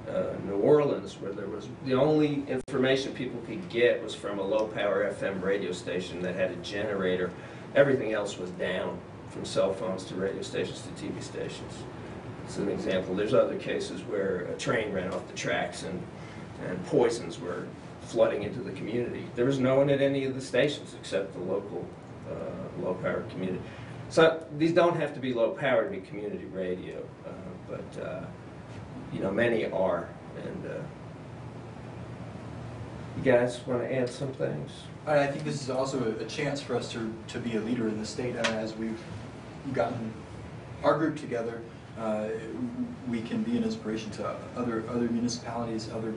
New Orleans where there was the only information people could get was from a low-power FM radio station that had a generator. Everything else was down, from cell phones to radio stations to TV stations. It's an example. There's other cases where a train ran off the tracks and poisons were flooding into the community. There was no one at any of the stations except the local low-power community. So these don't have to be low-power to be community radio, but you know, many are. And you guys want to add some things? I think this is also a chance for us to be a leader in the state, as we've gotten our group together. We can be an inspiration to other municipalities, other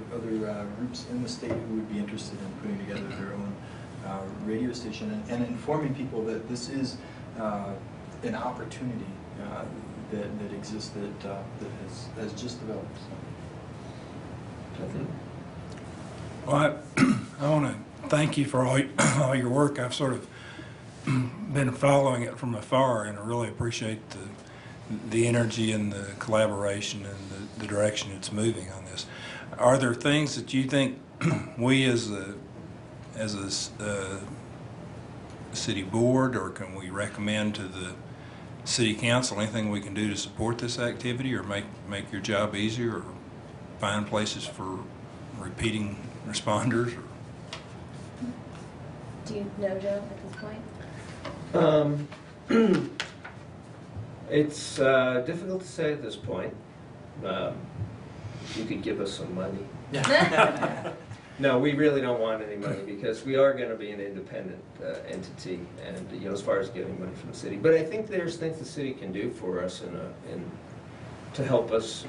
groups in the state who would be interested in putting together their own radio station and informing people that this is an opportunity that exists that has just developed. Well, I want thank you for all your work. I've sort of been following it from afar, and I really appreciate the energy and the collaboration and the direction it's moving on this. Are there things that you think we as a city board, or can we recommend to the city council anything we can do to support this activity, or make your job easier, or find places for repeating responders? Or? Do you know, Joe, at this point? It's difficult to say at this point. You could give us some money. No, we really don't want any money because we are going to be an independent entity, and as far as getting money from the city. But I think there's things the city can do for us to help us.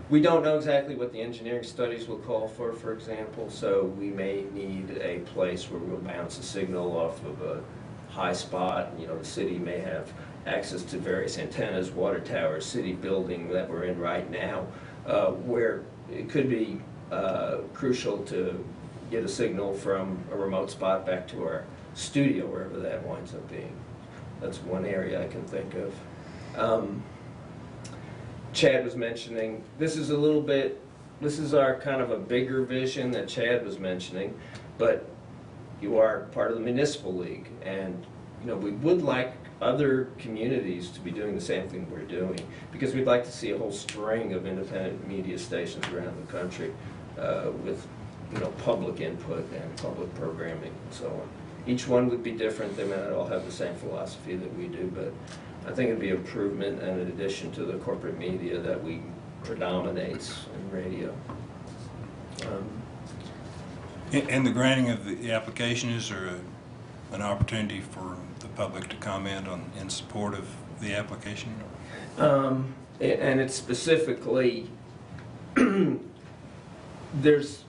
We don't know exactly what the engineering studies will call for example, so we may need a place where we'll bounce a signal off of a high spot. The city may have access to various antennas, water towers, city building that we're in right now, where it could be crucial to get a signal from a remote spot back to our studio, wherever that winds up being. That's one area I can think of. Chad was mentioning, this is our kind of a bigger vision that Chad was mentioning, but you are part of the municipal league, and we would like other communities to be doing the same thing we're doing, because we'd like to see a whole string of independent media stations around the country with public input and public programming and so on. Each one would be different. They may not all have the same philosophy that we do, but I think it'd be an improvement and an addition to the corporate media that we predominates in radio. And the granting of the application, is there an opportunity for the public to comment in support of the application? And it's specifically, there's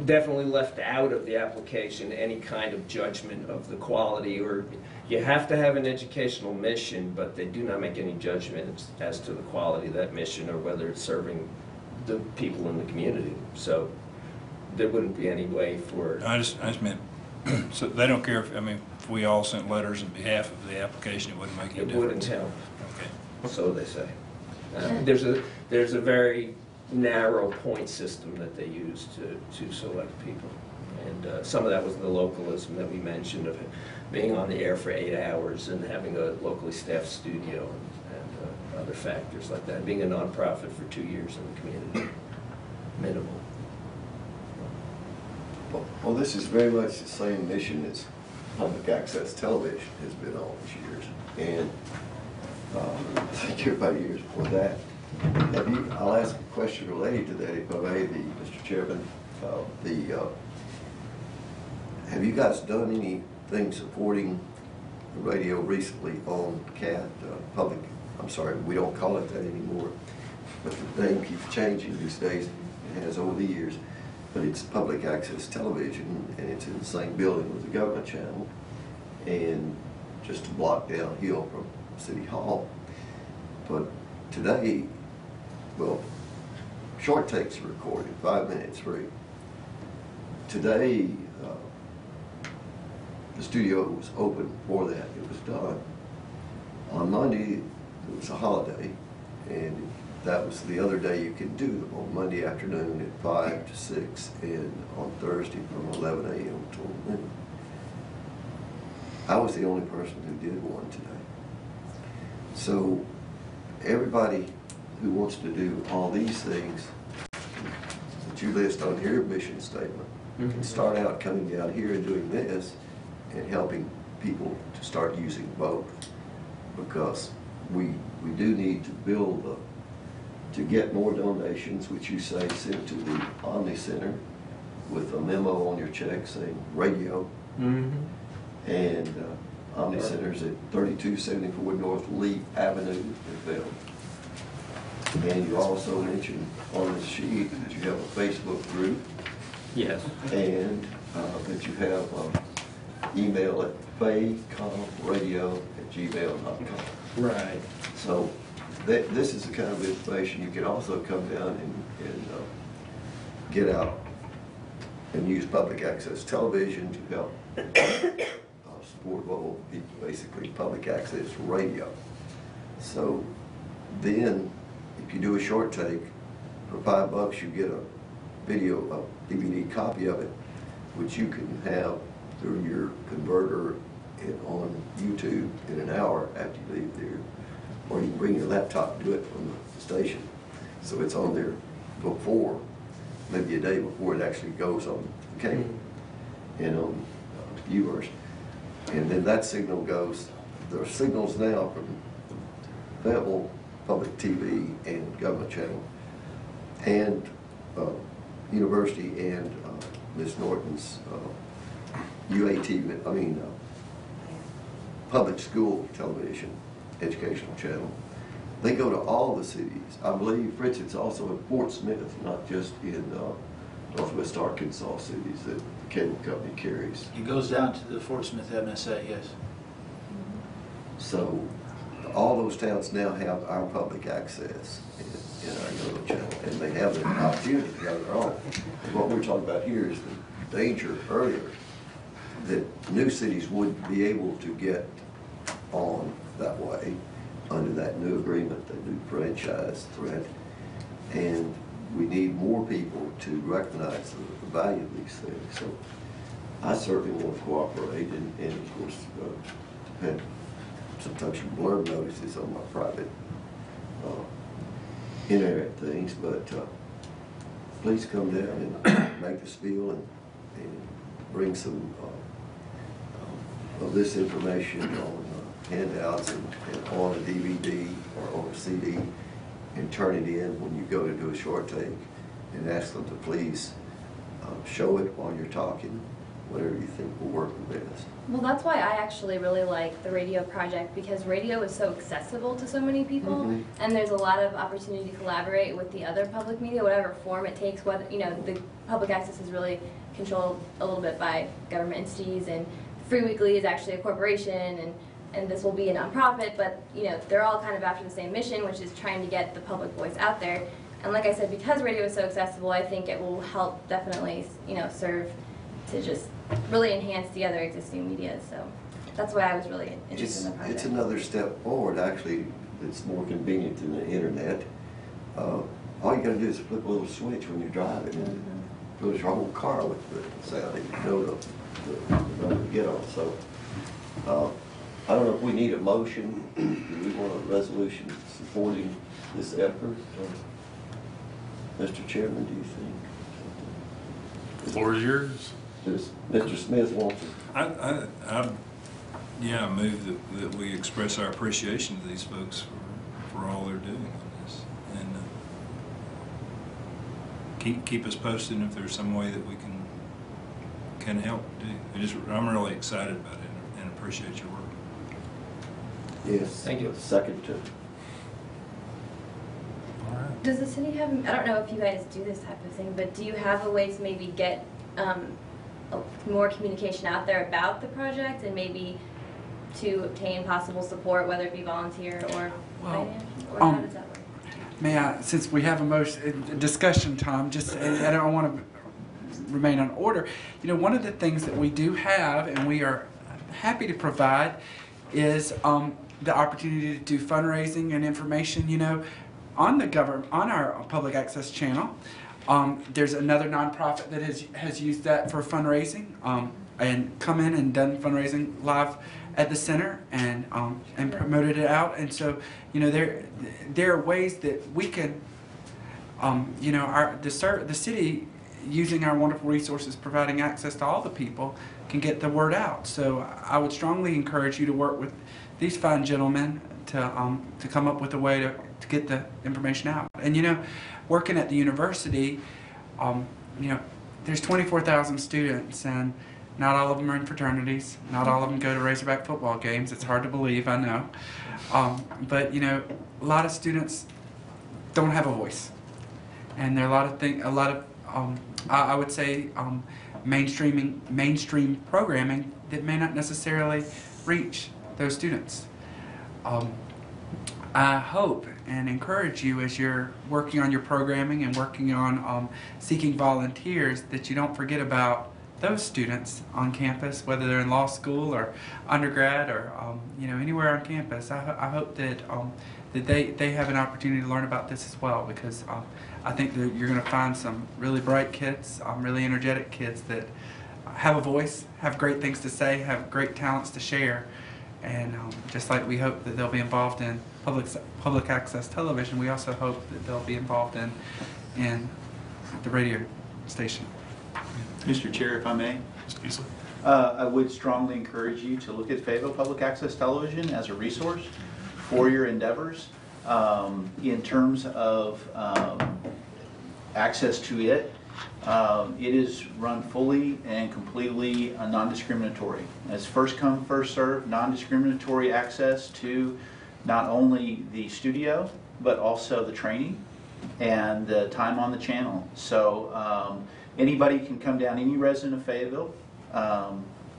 definitely left out of the application any kind of judgment of the quality, or you have to have an educational mission, but they do not make any judgments as to the quality of that mission or whether it's serving the people in the community. So there wouldn't be any way for... I just meant, so they don't care if we all sent letters on behalf of the application, it wouldn't make any difference? It wouldn't help. Okay. So they say. There's a very narrow point system that they use to select people. And some of that was the localism that we mentioned of being on the air for 8 hours and having a locally staffed studio and other factors like that. Being a nonprofit for 2 years in the community, minimal. Well, this is very much the same mission as public access television has been all these years. And I think everybody years before that. I'll ask a question related to that, if I may, Mr. Chairman. Have you guys done anything supporting the radio recently on CAT, public? I'm sorry, we don't call it that anymore, but the name keeps changing these days. It has over the years, but it's public access television, and it's in the same building with the government channel, and just a block downhill from City Hall. But today, well, short takes are recorded, 5 minutes free. Today, the studio was open for that. It was done. On Monday, it was a holiday, and that was the other day you could do them, on Monday afternoon at 5 to 6, and on Thursday from 11 a.m. till noon. I was the only person who did one today. So everybody who wants to do all these things that you list on your mission statement can start out coming down here and doing this and helping people to start using both, because we do need to build to get more donations, which you say sent to the Omni Center with a memo on your check saying radio. And Omni Center's at 3274 North Lee Avenue in Belleville. And you also mentioned on the sheet that you have a Facebook group. Yes. And that you have email at faycomradio@gmail.com. Right. So this is the kind of information you can also come down and get out and use public access television to help support what will be basically public access radio. So then, if you do a short take, for $5 you get a video, a DVD copy of it, which you can have through your converter and on YouTube in an hour after you leave there. Or you can bring your laptop and do it from the station. So it's on there before, maybe a day before it actually goes on cable and on viewers. And then that signal goes, there are signals now from Fayetteville Public TV and Government Channel and University and Ms. Norton's UATV, public school television educational channel. They go to all the cities. I believe, Fritz, it's also in Fort Smith, not just in Northwest Arkansas cities that the cable company carries. It goes down to the Fort Smith MSA, yes. So all those towns now have our public access in our Yellow channel, and they have the opportunity to have their own. And what we're talking about here is the danger earlier that new cities wouldn't be able to get on that way under that new agreement, that new franchise threat. And we need more people to recognize the value of these things. So I certainly want to cooperate, and of course, had sometimes you blurb notices on my private internet things, but please come down and make the spiel and bring some of this information on handouts and on a DVD or on a CD, and turn it in when you go to do a short take, and ask them to please show it while you're talking, whatever you think will work the best. Well, that's why I actually really like the radio project, because radio is so accessible to so many people, and there's a lot of opportunity to collaborate with the other public media, whatever form it takes. Whether, you know, the public access is really controlled a little bit by government entities, and Free Weekly is actually a corporation, and this will be a nonprofit, but you know, they're all kind of after the same mission, which is trying to get the public voice out there. And like I said, because radio is so accessible, I think it will help definitely, you know, serve to just really enhance the other existing media. So that's why I was really interested in the project. It's another step forward, actually. It's more convenient than the internet. All you got to do is flip a little switch when you're driving, and it fills your whole car with the sound that you know to get on. So I don't know if we need a motion. Do we want a resolution supporting this effort? Mr. Chairman, do you think? The floor is yours. Does Mr. Smith want to? I move that we express our appreciation to these folks for all they're doing on this, and keep us posted if there's some way that we can help do. I'm really excited about it and appreciate your work. Yes. Thank you. Second to. Does the city have, I don't know if you guys do this type of thing, but do you have a way to maybe get more communication out there about the project, and maybe to obtain possible support, whether it be volunteer or financial, or how does that work? May I, since we have a discussion time, just, and I don't want to remain on order, you know, one of the things that we do have, and we are happy to provide, is the opportunity to do fundraising and information, you know, on our public access channel. There's another nonprofit that has used that for fundraising, and come in and done fundraising live at the center, and promoted it out. And so, you know, there are ways that we can, you know, the city, using our wonderful resources, providing access to all the people, can get the word out. So I would strongly encourage you to work with these fine gentlemen to come up with a way to get the information out. And you know, working at the university, you know, there's 24,000 students, and not all of them are in fraternities. Not all of them go to Razorback football games. It's hard to believe, I know. But you know, a lot of students don't have a voice, and there are a lot of I would say mainstream programming that may not necessarily reach those students. I hope and encourage you as you're working on your programming and working on seeking volunteers that you don't forget about those students on campus, whether they're in law school or undergrad or anywhere on campus. I hope that they have an opportunity to learn about this as well, because I think that you're going to find some really bright kids, really energetic kids that have a voice, have great things to say, have great talents to share. And just like we hope that they'll be involved in public access television, we also hope that they'll be involved in the radio station. Mr. Chair, if I may. Mr. Beasley? I would strongly encourage you to look at Fayetteville Public Access Television as a resource for your endeavors in terms of access to it. It is run fully and completely non-discriminatory. It's first come, first served, non-discriminatory access to not only the studio, but also the training and the time on the channel. So anybody can come down, any resident of Fayetteville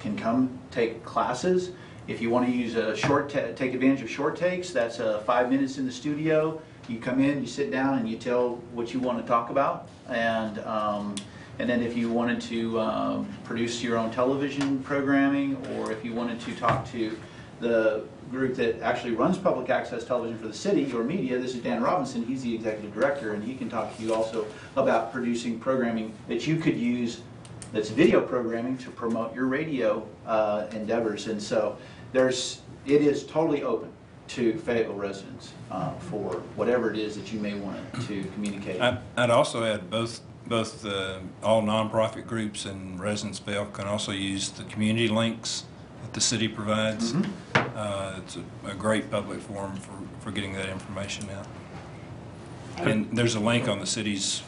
can come take classes. If you want to use a take advantage of short takes, that's 5 minutes in the studio. You come in, you sit down, and you tell what you want to talk about. And then if you wanted to produce your own television programming, or if you wanted to talk to the group that actually runs public access television for the city, your media, this is Dan Robinson, he's the executive director, and he can talk to you also about producing programming that you could use that's video programming to promote your radio endeavors. And so it is totally open to Fayetteville residents for whatever it is that you may want to communicate. I'd also add both all nonprofit groups in Residence-Ville can also use the community links that the city provides. It's a great public forum for getting that information out. And there's a link on the city's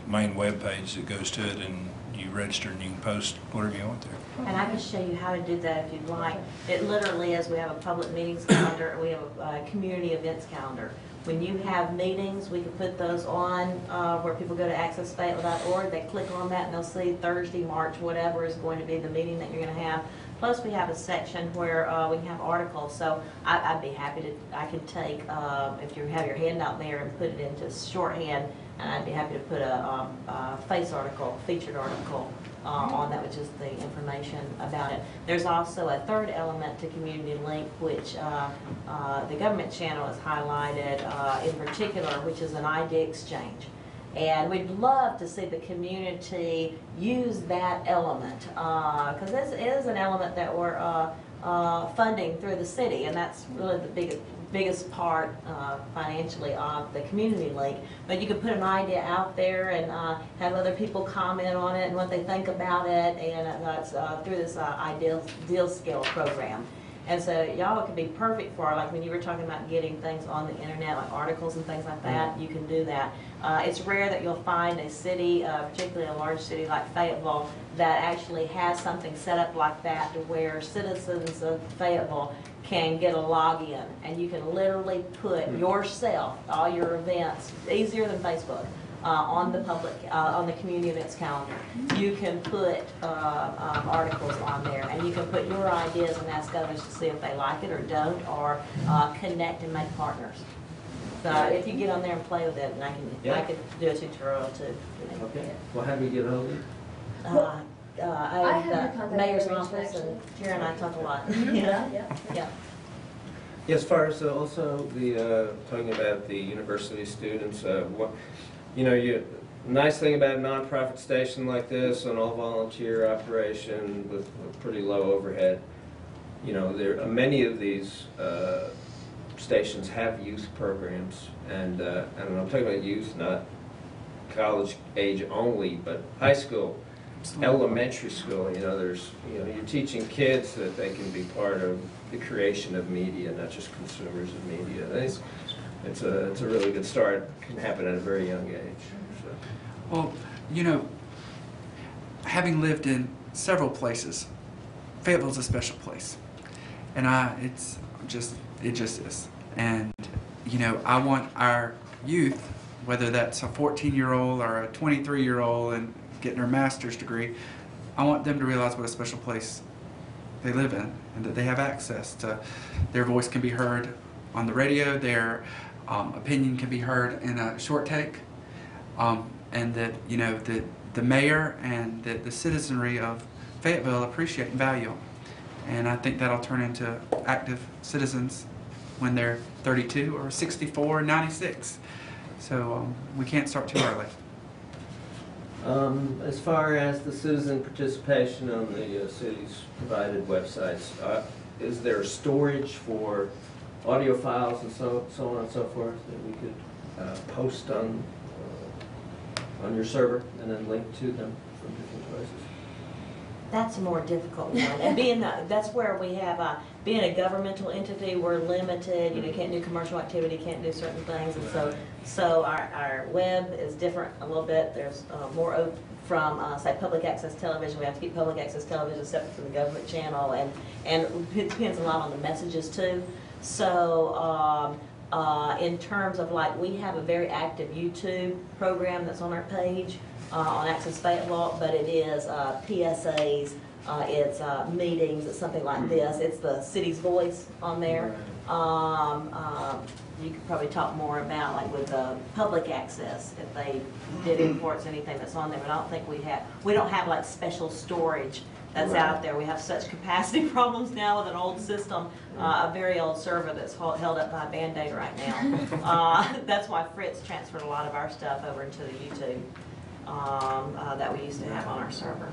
main webpage that goes to it, and you register and you can post whatever you want there. And I can show you how to do that if you'd like. It literally is, we have a public meetings calendar, and we have a community events calendar. When you have meetings, we can put those on where people go to accessfayetteville.org. They click on that and they'll see Thursday, March, whatever is going to be the meeting that you're going to have. Plus, we have a section where we can have articles. So I'd be happy to, I can take, if you have your handout there and put it into shorthand, and I'd be happy to put a face article, featured article on that, which is the information about it. There's also a third element to Community Link, which the government channel has highlighted in particular, which is an idea exchange. And we'd love to see the community use that element, because this is an element that we're funding through the city, and that's really the biggest part financially of the Community Link. But you could put an idea out there and have other people comment on it and what they think about it, and that's through this deal scale program. And so y'all could be perfect for, like when you were talking about getting things on the internet, like articles and things like that, you can do that. It's rare that you'll find a city, particularly a large city like Fayetteville, that actually has something set up like that to where citizens of Fayetteville can get a login, and you can literally put yourself, all your events, easier than Facebook, on the public, on the community events calendar. You can put articles on there, and you can put your ideas and ask others to see if they like it or don't, or connect and make partners. So if you get on there and play with it, and I could do a tutorial too. Okay. Well, how do we get hold of you? I have the contact Mayor's information, office, and actually. Karen and I talk a lot. Yeah. As far as also the talking about the university students, nice thing about a nonprofit station like this, an all-volunteer operation with pretty low overhead. There many of these stations have youth programs, and I'm talking about youth, not college age only, but high school, elementary school. You're teaching kids that they can be part of the creation of media, not just consumers of media. It's a really good start. It can happen at a very young age. So. Well, having lived in several places, Fayetteville's a special place, and it just is. And I want our youth, whether that's a 14-year-old or a 23-year-old and getting their master's degree, I want them to realize what a special place they live in, and that they have access to, their voice can be heard on the radio, their opinion can be heard in a short take, and that the mayor and the citizenry of Fayetteville appreciate and value. And I think that'll turn into active citizens when they're 32 or 64 or 96. So we can't start too early. As far as the citizen participation on the city's provided websites, is there storage for audio files and so on and so forth that we could post on your server and then link to them from different places? That's a more difficult one. And that's where we have, being a governmental entity, we're limited, can't do commercial activity, can't do certain things. And so our web is different a little bit. There's more open from, say, public access television. We have to keep public access television separate from the government channel. And it depends a lot on the messages, too. So in terms of, like, we have a very active YouTube program that's on our page. On Access Fayetteville, but it is PSAs, it's meetings, it's something like this. It's the city's voice on there. You could probably talk more about, like, with public access, if they did imports, anything that's on there. But I don't think we don't have like special storage that's out there. We have such capacity problems now with an old system, a very old server that's held up by a Band-Aid right now. That's why Fritz transferred a lot of our stuff over into the YouTube. That we used to have on our server.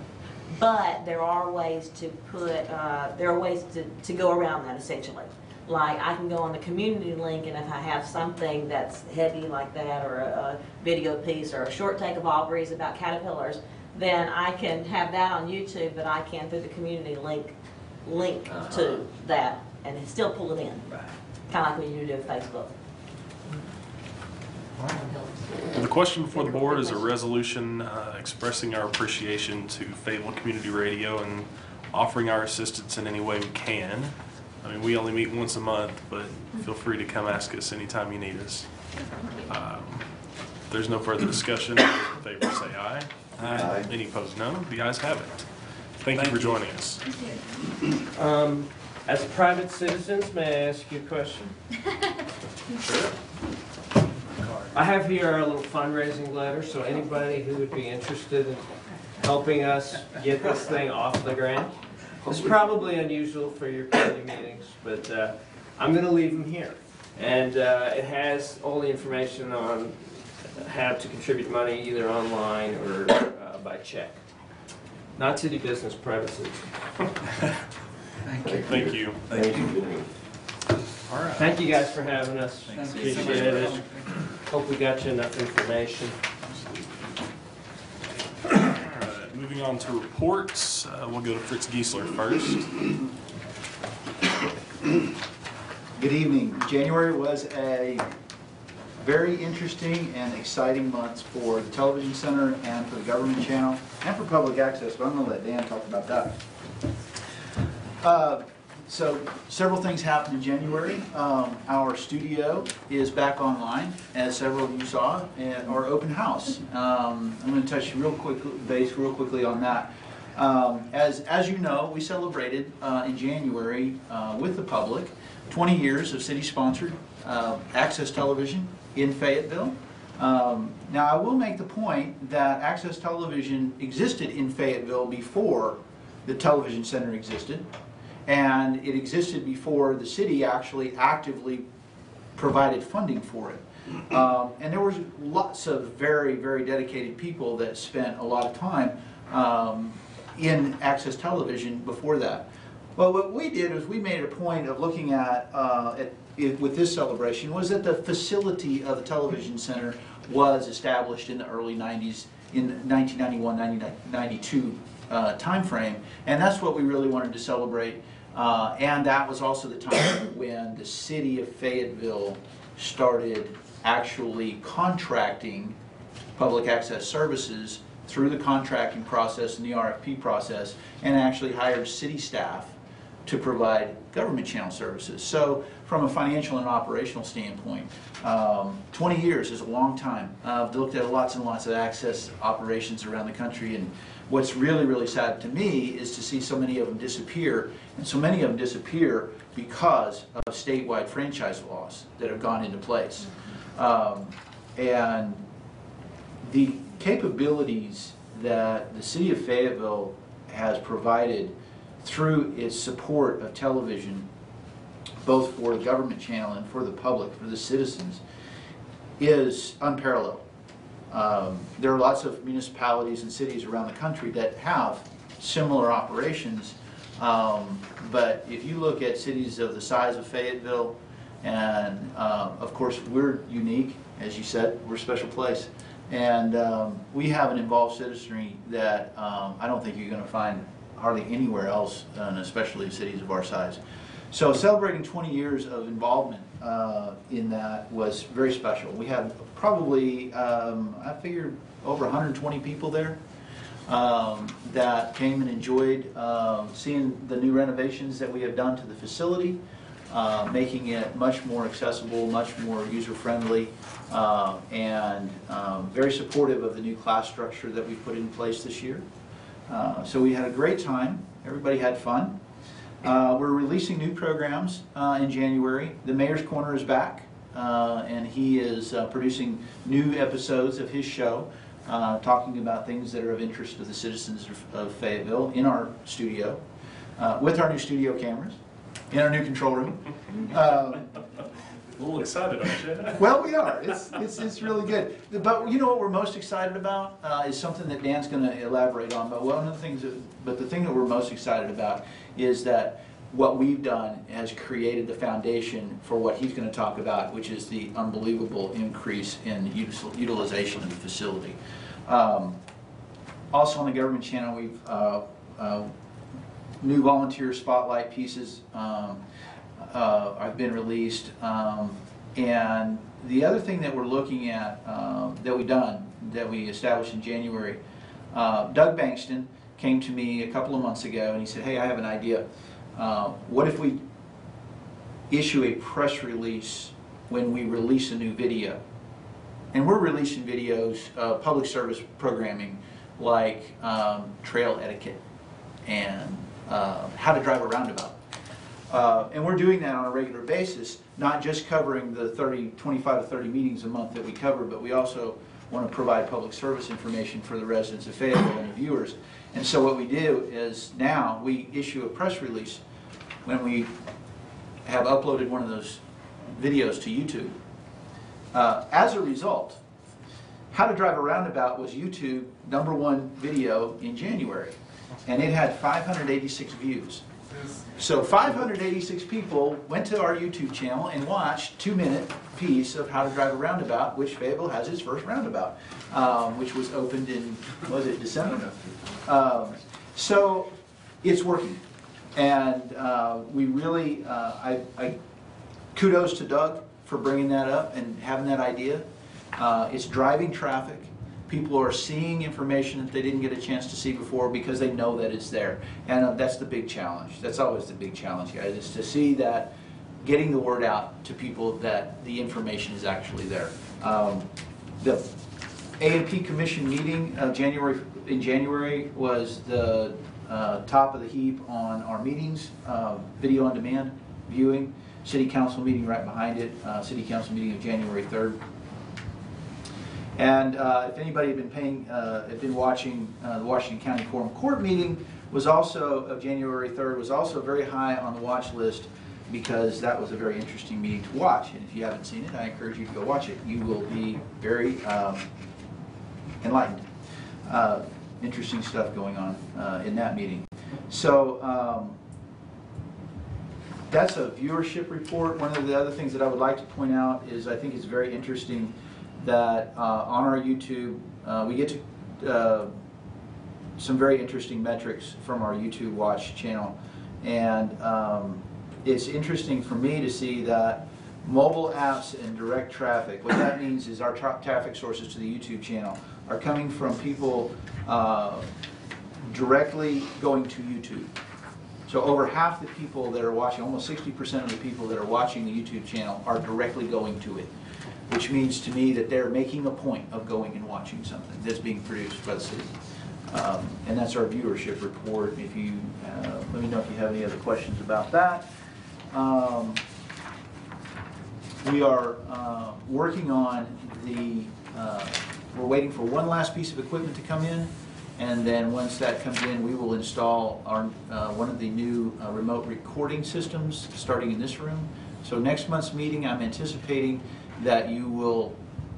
But there are ways to to go around that, essentially. Like, I can go on the community link, and if I have something that's heavy like that, or a video piece, or a short take of Aubrey's about caterpillars, then I can have that on YouTube, but I can, through the community link to that, and still pull it in. Right. Kind of like when you do Facebook. The question before the board is a resolution expressing our appreciation to Fayetteville Community Radio and offering our assistance in any way we can. I mean, we only meet once a month, but feel free to come ask us anytime you need us. If there's no further discussion, all those in favor say aye. Aye. Any opposed, no. The ayes have it. Thank you for joining us. As private citizens, may I ask you a question? Sure. I have here our little fundraising letter, so anybody who would be interested in helping us get this thing off the ground. It's probably unusual for your committee meetings, but I'm going to leave them here. And it has all the information on how to contribute money either online or by check. Not city business, private citizen. Thank you. Thank you. Thank you. All right. Thank you guys for having us. Thank you. Appreciate it. Hope we got you enough information. All right, moving on to reports. We'll go to Fritz Giesler first. Good evening. January was a very interesting and exciting month for the Television Center and for the government channel and for public access, but I'm going to let Dan talk about that. So several things happened in January. Our studio is back online, as several of you saw, at our open house. I'm going to touch real quickly on that. As you know, we celebrated in January with the public 20 years of city-sponsored access television in Fayetteville. Now, I will make the point that access television existed in Fayetteville before the Television Center existed. And it existed before the city actually actively provided funding for it. And there was lots of very, very dedicated people that spent a lot of time in access television before that. Well, what we did is we made a point of looking at with this celebration was that the facility of the Television Center was established in the early 90s, in 1991, 1992 time frame. And that's what we really wanted to celebrate. And that was also the time when the city of Fayetteville started actually contracting public access services through the contracting process and the RFP process, and actually hired city staff to provide government channel services. So from a financial and operational standpoint, 20 years is a long time. I've looked at lots and lots of access operations around the country, and What's really, really sad to me is to see so many of them disappear, and so many of them disappear because of statewide franchise laws that have gone into place. And the capabilities that the city of Fayetteville has provided through its support of television, both for the government channel and for the public, for the citizens, is unparalleled. There are lots of municipalities and cities around the country that have similar operations, but if you look at cities of the size of Fayetteville, and of course we're unique, as you said, we're a special place, and we have an involved citizenry that I don't think you're going to find hardly anywhere else, and especially cities of our size. So celebrating 20 years of involvement in that was very special. We had probably, I figured, over 120 people there that came and enjoyed seeing the new renovations that we have done to the facility, making it much more accessible, much more user-friendly, and very supportive of the new class structure that we put in place this year. So we had a great time. Everybody had fun. We're releasing new programs in January. The Mayor's Corner is back, and he is producing new episodes of his show, talking about things that are of interest to the citizens of Fayetteville in our studio, with our new studio cameras, in our new control room. A little excited, aren't you? Well, we are. It's really good. But you know what we're most excited about is something that Dan's going to elaborate on. But one of the things, the thing that we're most excited about is that what we've done has created the foundation for what he's going to talk about, which is the unbelievable increase in utilization of the facility. Also on the government channel, we've new volunteer spotlight pieces have been released, and the other thing that we're looking at that we established in January, Doug Bankston came to me a couple of months ago and he said, hey, I have an idea. What if we issue a press release when we release a new video? And we're releasing videos of public service programming like trail etiquette and how to drive a roundabout. And we're doing that on a regular basis, not just covering the 25 to 30 meetings a month that we cover, but we also want to provide public service information for the residents of Fayetteville and the viewers. And so what we do is now we issue a press release when we have uploaded one of those videos to YouTube. As a result, How to Drive a Roundabout was YouTube #1 video in January, and it had 586 views. So 586 people went to our YouTube channel and watched a 2-minute piece of How to Drive a Roundabout, which Fayetteville has its first roundabout, which was opened in, was it December? So it's working. And we really, kudos to Doug for bringing that up and having that idea. It's driving traffic. People are seeing information that they didn't get a chance to see before because they know that it's there. And that's the big challenge. That's always the big challenge, guys, is to see that, getting the word out to people that the information is actually there. The A&P Commission meeting in January was the top of the heap on our meetings, video on demand viewing, City Council meeting right behind it, City Council meeting of January 3rd. And if anybody had been watching the Washington County Quorum Court meeting, was also of January 3rd, was also very high on the watch list because that was a very interesting meeting to watch. And if you haven't seen it, I encourage you to go watch it. You will be very enlightened. Interesting stuff going on in that meeting. So that's a viewership report. One of the other things that I would like to point out is I think it's very interesting that on our YouTube, we get to some very interesting metrics from our YouTube Watch channel. And it's interesting for me to see that mobile apps and direct traffic, what that means is our traffic sources to the YouTube channel are coming from people directly going to YouTube. So over half the people that are watching, almost 60% of the people that are watching the YouTube channel are directly going to it, which means to me that they're making a point of going and watching something that's being produced by the city. And that's our viewership report. If you, let me know if you have any other questions about that. We are working on we're waiting for one last piece of equipment to come in, and then once that comes in, we will install our one of the new remote recording systems starting in this room. So next month's meeting, I'm anticipating that you will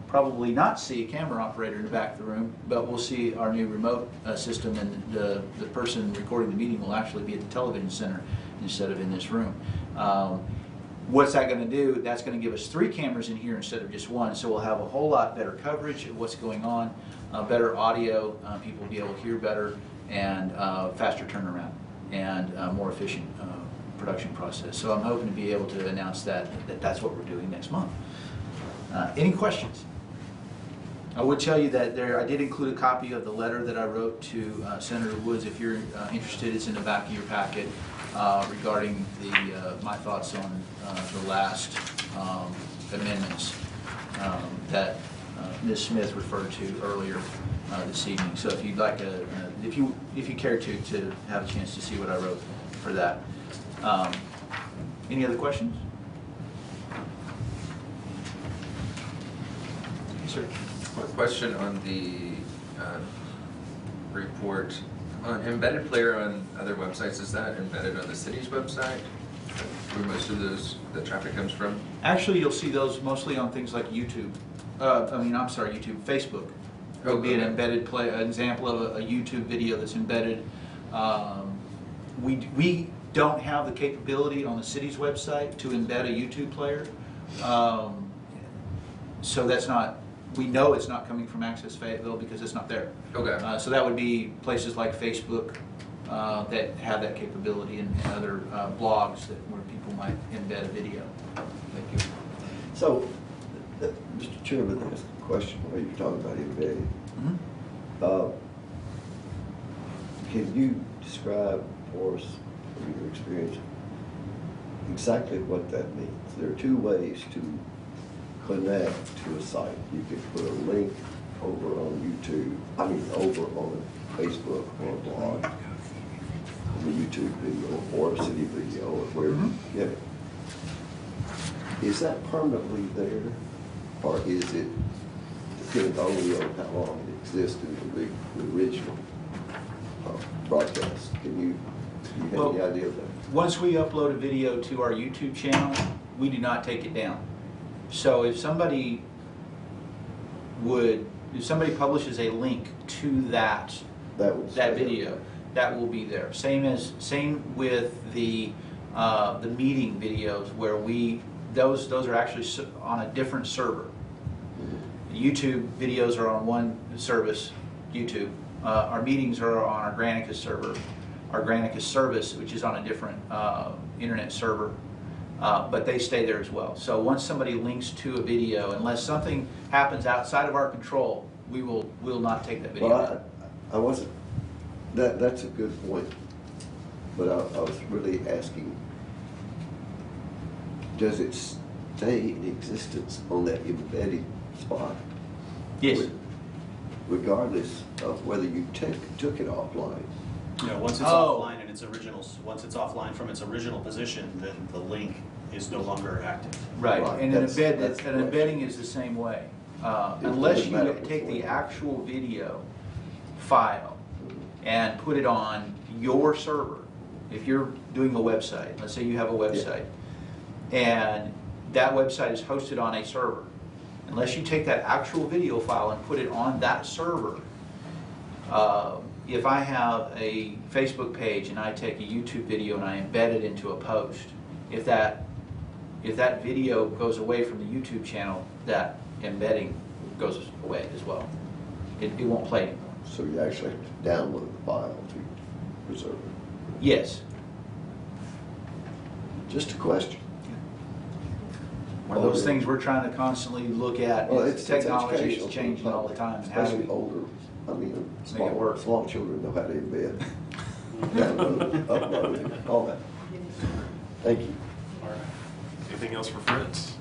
probably not see a camera operator in the back of the room, but we'll see our new remote system, and the person recording the meeting will actually be at the television center instead of in this room. What's that going to do? That's going to give us 3 cameras in here instead of just 1, so we'll have a whole lot better coverage of what's going on, better audio, people will be able to hear better, and faster turnaround, and more efficient production process. So I'm hoping to be able to announce that's what we're doing next month. Any questions? I would tell you that I did include a copy of the letter that I wrote to Senator Woods. If you're interested, it's in the back of your packet regarding my thoughts on the last amendments that Ms. Smith referred to earlier this evening. So if you'd like if you care to have a chance to see what I wrote for that. Any other questions? Yes, sir. One question on the report on embedded player on other websites. Is that embedded on the city's website, where most of the traffic comes from? Actually, you'll see those mostly on things like YouTube. YouTube, Facebook. It would be an embedded an example of a YouTube video that's embedded. We don't have the capability on the city's website to embed a YouTube player, so that's not. We know it's not coming from Access Fayetteville because it's not there. Okay. So that would be places like Facebook that have that capability, and other blogs where people might embed a video. Thank you. So, Mr. Chairman, there's a question where you're talking about embedded. Mm-hmm. Can you describe for us, from your experience, exactly what that means? There are 2 ways to connect to a site. You can put a link over on YouTube, over on Facebook or a blog, on a YouTube video or a city video or wherever you get it. Is that permanently there, or is it depending only on how long it existed in the original broadcast? Do you have any idea of that? Once we upload a video to our YouTube channel, we do not take it down. So if somebody publishes a link to that video, that will be there. Same with the meeting videos, where those are actually on a different server. YouTube videos are on one service, YouTube. Our meetings are on our Granicus server, our Granicus service, which is on a different internet server. But they stay there as well. So once somebody links to a video, unless something happens outside of our control, we will not take that video. Well, I wasn't. That's a good point. But I was really asking, does it stay in existence on that embedded spot? Yes. Regardless of whether you took it offline. Yeah, once it's offline and once it's offline from its original position, then the link is no longer active. Right, and an embedding is the same way. Unless you take the actual video file and put it on your server. If you're doing a website, let's say you have a website, and that website is hosted on a server. Unless you take that actual video file and put it on that server, if I have a Facebook page and I take a YouTube video and I embed it into a post, if that video goes away from the YouTube channel, that embedding goes away as well. It won't play anymore. So you actually have to download the file to preserve it? Yes. Just a question. One of those things we're trying to constantly look at. Well, it's technology is changing all the time. Especially older. Small children know how to embed, download, upload, all that. Thank you. All right. Anything else for Fritz?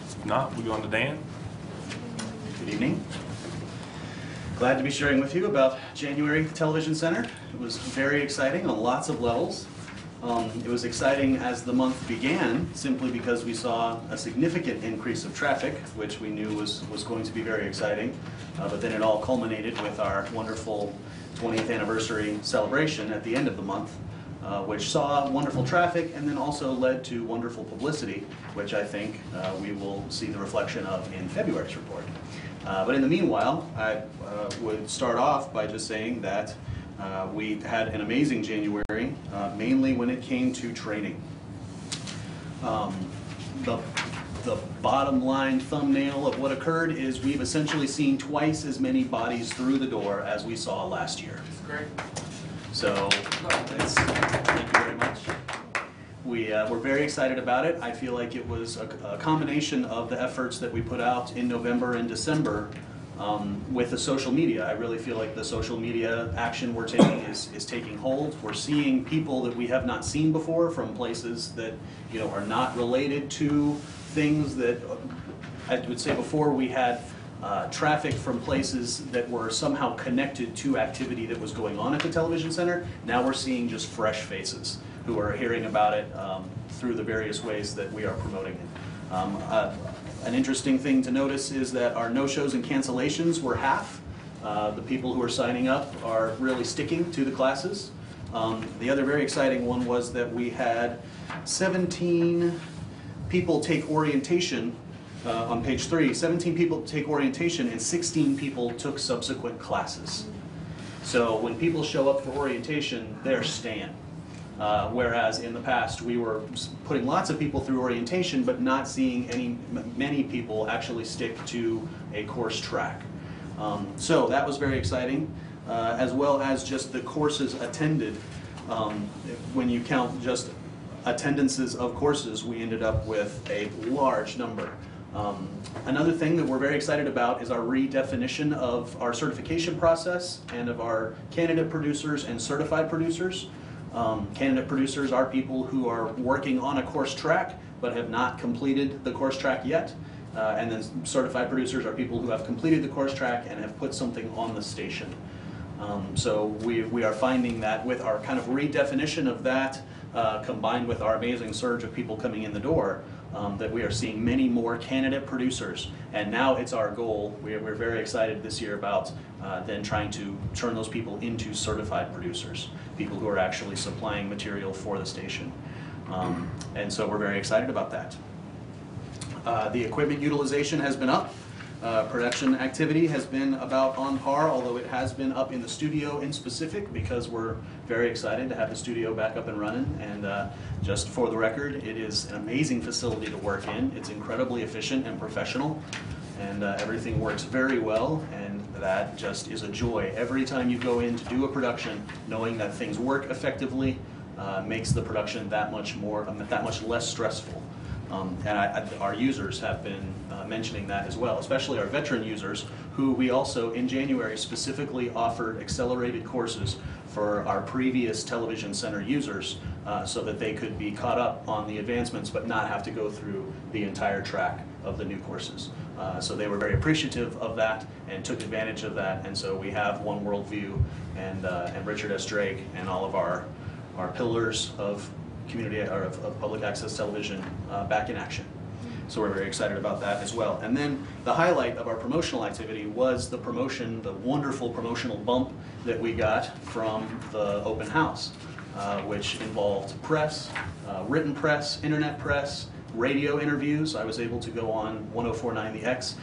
If not, we go on to Dan. Good evening. Glad to be sharing with you about January at the Television Center. It was very exciting on lots of levels. It was exciting as the month began, simply because we saw a significant increase of traffic, which we knew was going to be very exciting. But then it all culminated with our wonderful 20th anniversary celebration at the end of the month, which saw wonderful traffic and then also led to wonderful publicity, which I think we will see the reflection of in February's report. But in the meanwhile, I would start off by just saying that we had an amazing January, mainly when it came to training. The bottom line thumbnail of what occurred is we've essentially seen twice as many bodies through the door as we saw last year. Great. So, thank you very much. We're very excited about it. I feel like it was a combination of the efforts that we put out in November and December with the social media. I really feel like the social media action we're taking is taking hold. We're seeing people that we have not seen before from places that are not related to things that I would say before we had traffic from places that were somehow connected to activity that was going on at the Television Center. Now we're seeing just fresh faces who are hearing about it through the various ways that we are promoting it. An interesting thing to notice is that our no-shows and cancellations were half. The people who are signing up are really sticking to the classes. The other very exciting one was that we had 17 people take orientation on page 3. 17 people take orientation and 16 people took subsequent classes. So when people show up for orientation, they're staying. Whereas in the past we were putting lots of people through orientation but not seeing many people actually stick to a course track. So that was very exciting, as well as just the courses attended. When you count just attendances of courses, we ended up with a large number. Another thing that we're very excited about is our redefinition of our certification process and of our candidate producers and certified producers. Candidate producers are people who are working on a course track but have not completed the course track yet. And then certified producers are people who have completed the course track and have put something on the station. So we are finding that with our kind of redefinition of that, combined with our amazing surge of people coming in the door, that we are seeing many more candidate producers. And now it's our goal. We're very excited this year about then trying to turn those people into certified producers, people who are actually supplying material for the station. And so we're very excited about that. The equipment utilization has been up. Production activity has been about on par, although it has been up in the studio in specific because we're very excited to have the studio back up and running. And just for the record, it is an amazing facility to work in. It's incredibly efficient and professional, and everything works very well, and that just is a joy. Every time you go in to do a production, knowing that things work effectively makes the production that much less stressful. And our users have been mentioning that as well, especially our veteran users, who we also in January specifically offered accelerated courses for our previous Television Center users so that they could be caught up on the advancements but not have to go through the entire track of the new courses. So they were very appreciative of that and took advantage of that, and so we have One Worldview and Richard S. Drake and all of our pillars of community or of public access television back in action. So we're very excited about that as well. And then the highlight of our promotional activity was the promotion, the wonderful promotional bump that we got from the open house, which involved press, written press, internet press, radio interviews. I was able to go on 104.9 The X,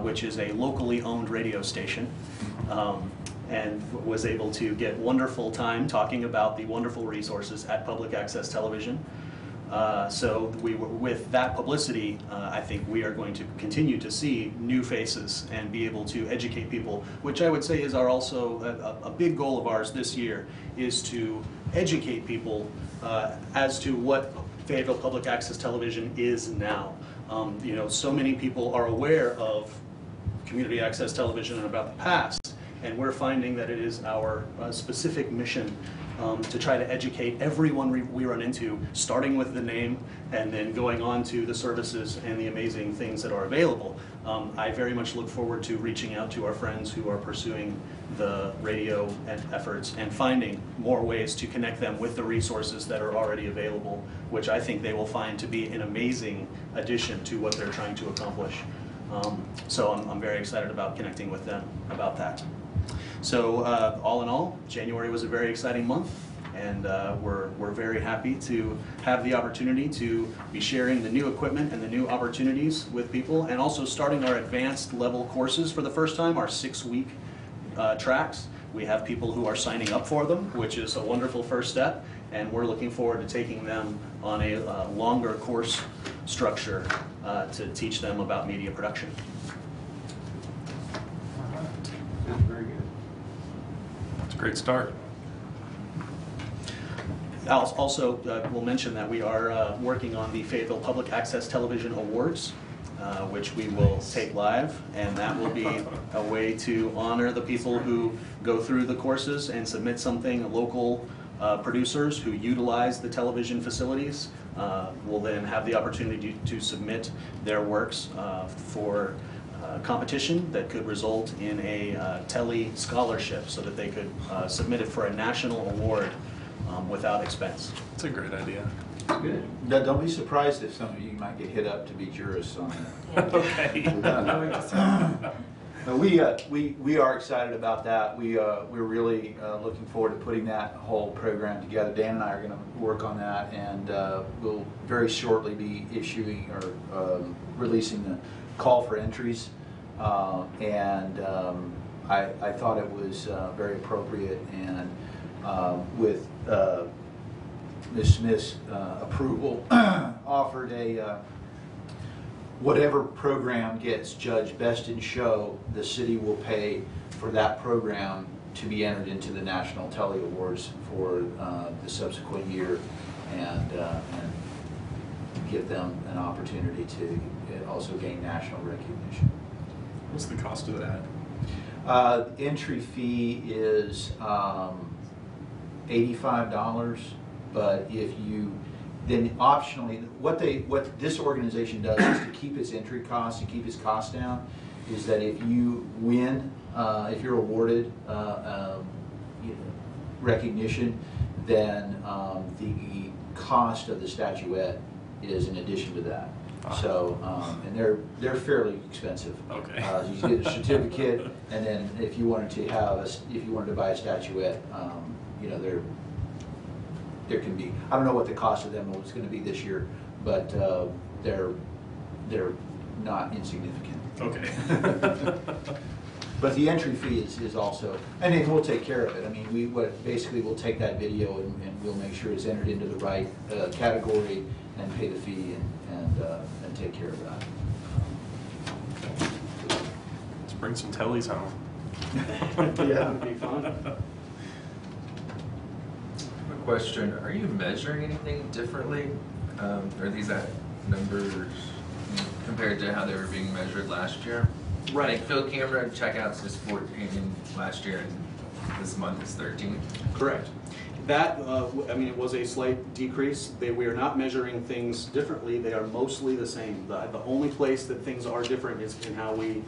which is a locally owned radio station. And was able to get wonderful time talking about the wonderful resources at public access television. So with that publicity, I think we are going to continue to see new faces and be able to educate people, which I would say is also a big goal of ours this year, is to educate people as to what Fayetteville Public Access Television is now. So many people are aware of community access television and about the past, and we're finding that it is our specific mission to try to educate everyone we run into, starting with the name and then going on to the services and the amazing things that are available. I very much look forward to reaching out to our friends who are pursuing the radio efforts and finding more ways to connect them with the resources that are already available, which I think they will find to be an amazing addition to what they're trying to accomplish. So I'm very excited about connecting with them about that. So all in all, January was a very exciting month, and we're very happy to have the opportunity to be sharing the new equipment and the new opportunities with people, and also starting our advanced level courses for the first time, our 6-week tracks. We have people who are signing up for them, which is a wonderful first step, and we're looking forward to taking them on a longer course structure to teach them about media production. Very good. That's a great start. Also, we'll mention that we are working on the Fayetteville Public Access Television Awards, which we will take live, and that will be a way to honor the people who go through the courses and submit something. Local producers who utilize the television facilities will then have the opportunity to submit their works for competition that could result in a tele scholarship, so that they could submit it for a national award without expense. That's a great idea. Good. Don't be surprised if some of you might get hit up to be jurists on that. Okay. We are excited about that. We're really looking forward to putting that whole program together. Dan and I are going to work on that, and we'll very shortly be issuing or releasing the call for entries. I thought it was very appropriate, and with Ms. Smith's approval, offered a whatever program gets judged best in show, the city will pay for that program to be entered into the National Tele Awards for the subsequent year, and give them an opportunity to also gain national recognition. What's the cost of that? The entry fee is $85, but if you then optionally, what this organization does is to keep its entry costs and keep its costs down, is that if you win, if you're awarded recognition, then the cost of the statuette is in addition to that. So, and they're fairly expensive. Okay. You get a certificate, and then if you wanted to buy a statuette, you know, there can be, I don't know what the cost of them was going to be this year, but they're not insignificant. Okay. But the entry fee is also, and then we'll take care of it. I mean, basically we'll take that video and we'll make sure it's entered into the right category and pay the fee and take care of that. Let's bring some tellies home. Yeah, it'd be fun. Question, are you measuring anything differently? Are these at numbers compared to how they were being measured last year? Right. Like field camera checkouts is 14 last year, and this month is 13. Correct. That, I mean, it was a slight decrease. We are not measuring things differently. They are mostly the same. The only place that things are different is in how we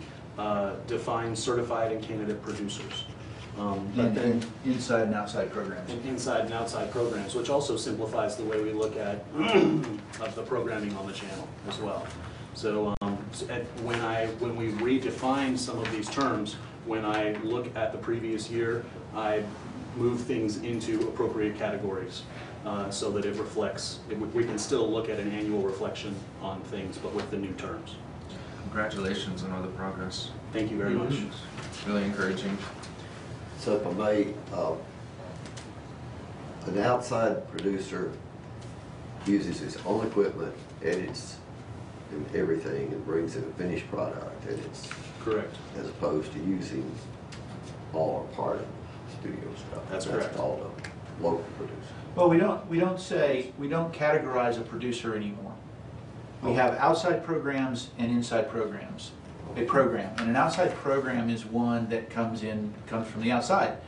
define certified and candidate producers. But then inside and outside programs. Inside and outside programs, which also simplifies the way we look at the programming on the channel as well. So when we redefine some of these terms, when I look at the previous year, I move things into appropriate categories so that it reflects, we can still look at an annual reflection on things, but with the new terms. Congratulations on all the progress. Thank you very much. It's really encouraging. So if I may, an outside producer uses his own equipment, edits and everything, and brings in a finished product, and it's correct, as opposed to using all or part of studio stuff. That's correct. That's called a local producer. Well, we don't categorize a producer anymore. We have outside programs and inside programs. A program, and an outside program is one that comes from the outside.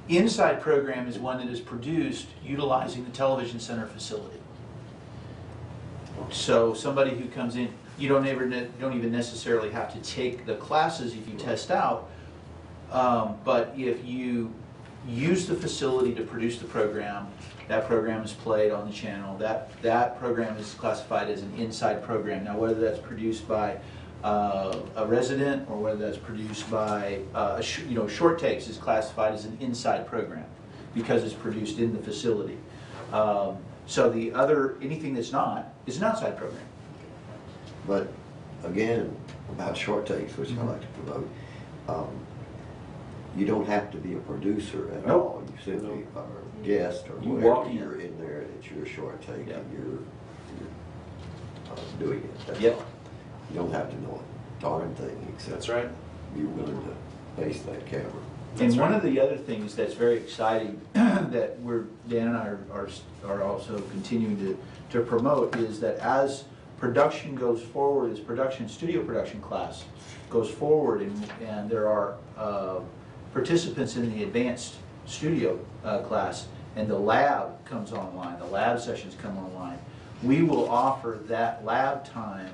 Inside program is one that is produced utilizing the television center facility. So somebody who comes in, you don't even necessarily have to take the classes if you test out, but if you use the facility to produce the program, that program is played on the channel. That program is classified as an inside program. Now, whether that's produced by a resident or whether that's produced by short takes is classified as an inside program because it's produced in the facility. So the anything that's not is an outside program. But again, about short takes, which I like to promote, you don't have to be a producer at all. You simply are a guest or whatever. You're in there, it's your short take, and you're doing it. That's all. You don't have to know a darn thing except That's right. You're willing to face that camera. And one of the other things that's very exciting that Dan and I are also continuing to promote is that as production goes forward, as studio production class goes forward, and there are participants in the advanced studio class, and the lab comes online, the lab sessions come online, we will offer that lab time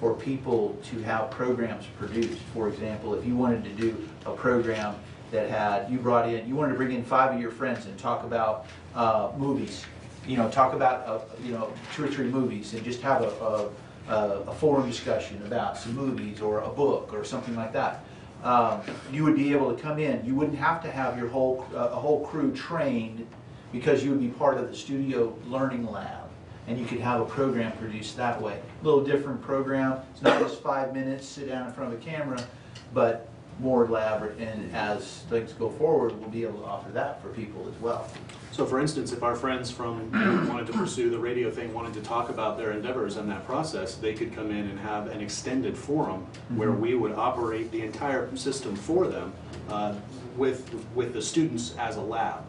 for people to have programs produced. For example, if you wanted to do a program that you wanted to bring in 5 of your friends and talk about movies, talk about 2 or 3 movies, and just have a forum discussion about some movies or a book or something like that. You would be able to come in. You wouldn't have to have your whole crew trained because you would be part of the studio learning lab, and you could have a program produced that way. A little different program. It's not just 5 minutes, sit down in front of a camera, but more elaborate, and as things go forward, we'll be able to offer that for people as well. So for instance, if our friends from who wanted to pursue the radio thing wanted to talk about their endeavors in that process, they could come in and have an extended forum where we would operate the entire system for them with the students as a lab.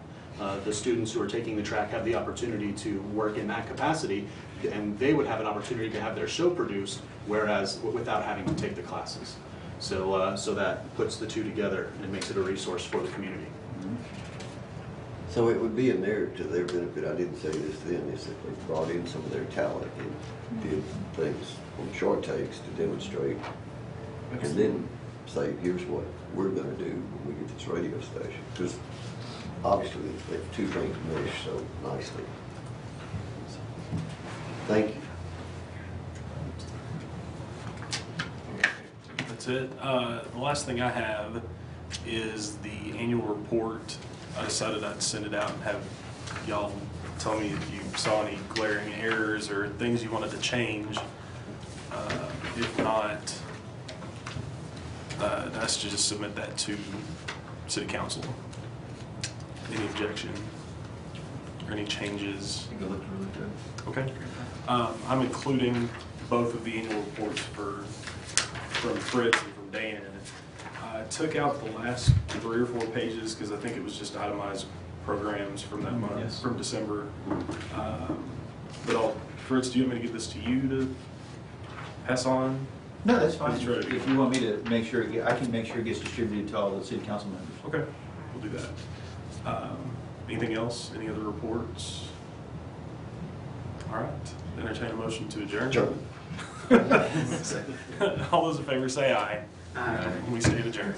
The students who are taking the track have the opportunity to work in that capacity, and they would have an opportunity to have their show produced, whereas without having to take the classes. So that puts the two together and makes it a resource for the community. So it would be in there to their benefit. I didn't say this then, is that they brought in some of their talent and did things on short takes to demonstrate, and then say, here's what we're going to do when we get this radio station. Because obviously the two things mesh so nicely. Thank you. That's it. The last thing I have is the annual report. I decided I'd send it out and have y'all tell me if you saw any glaring errors or things you wanted to change. If not, I'd ask you to just submit that to City Council. Any objection or any changes? I think it looked really good. Okay. I'm including both of the annual reports from Fritz and from Dan. I took out the last 3 or 4 pages because I think it was just itemized programs from that month, from December. But Fritz, do you want me to give this to you to pass on? No, that's fine. If you want me to make sure, I can make sure it gets distributed to all the city council members. Okay, we'll do that. Anything else? Any other reports? All right. Entertain a motion to adjourn. Sure. All those in favor say aye. Aye. We stand adjourned.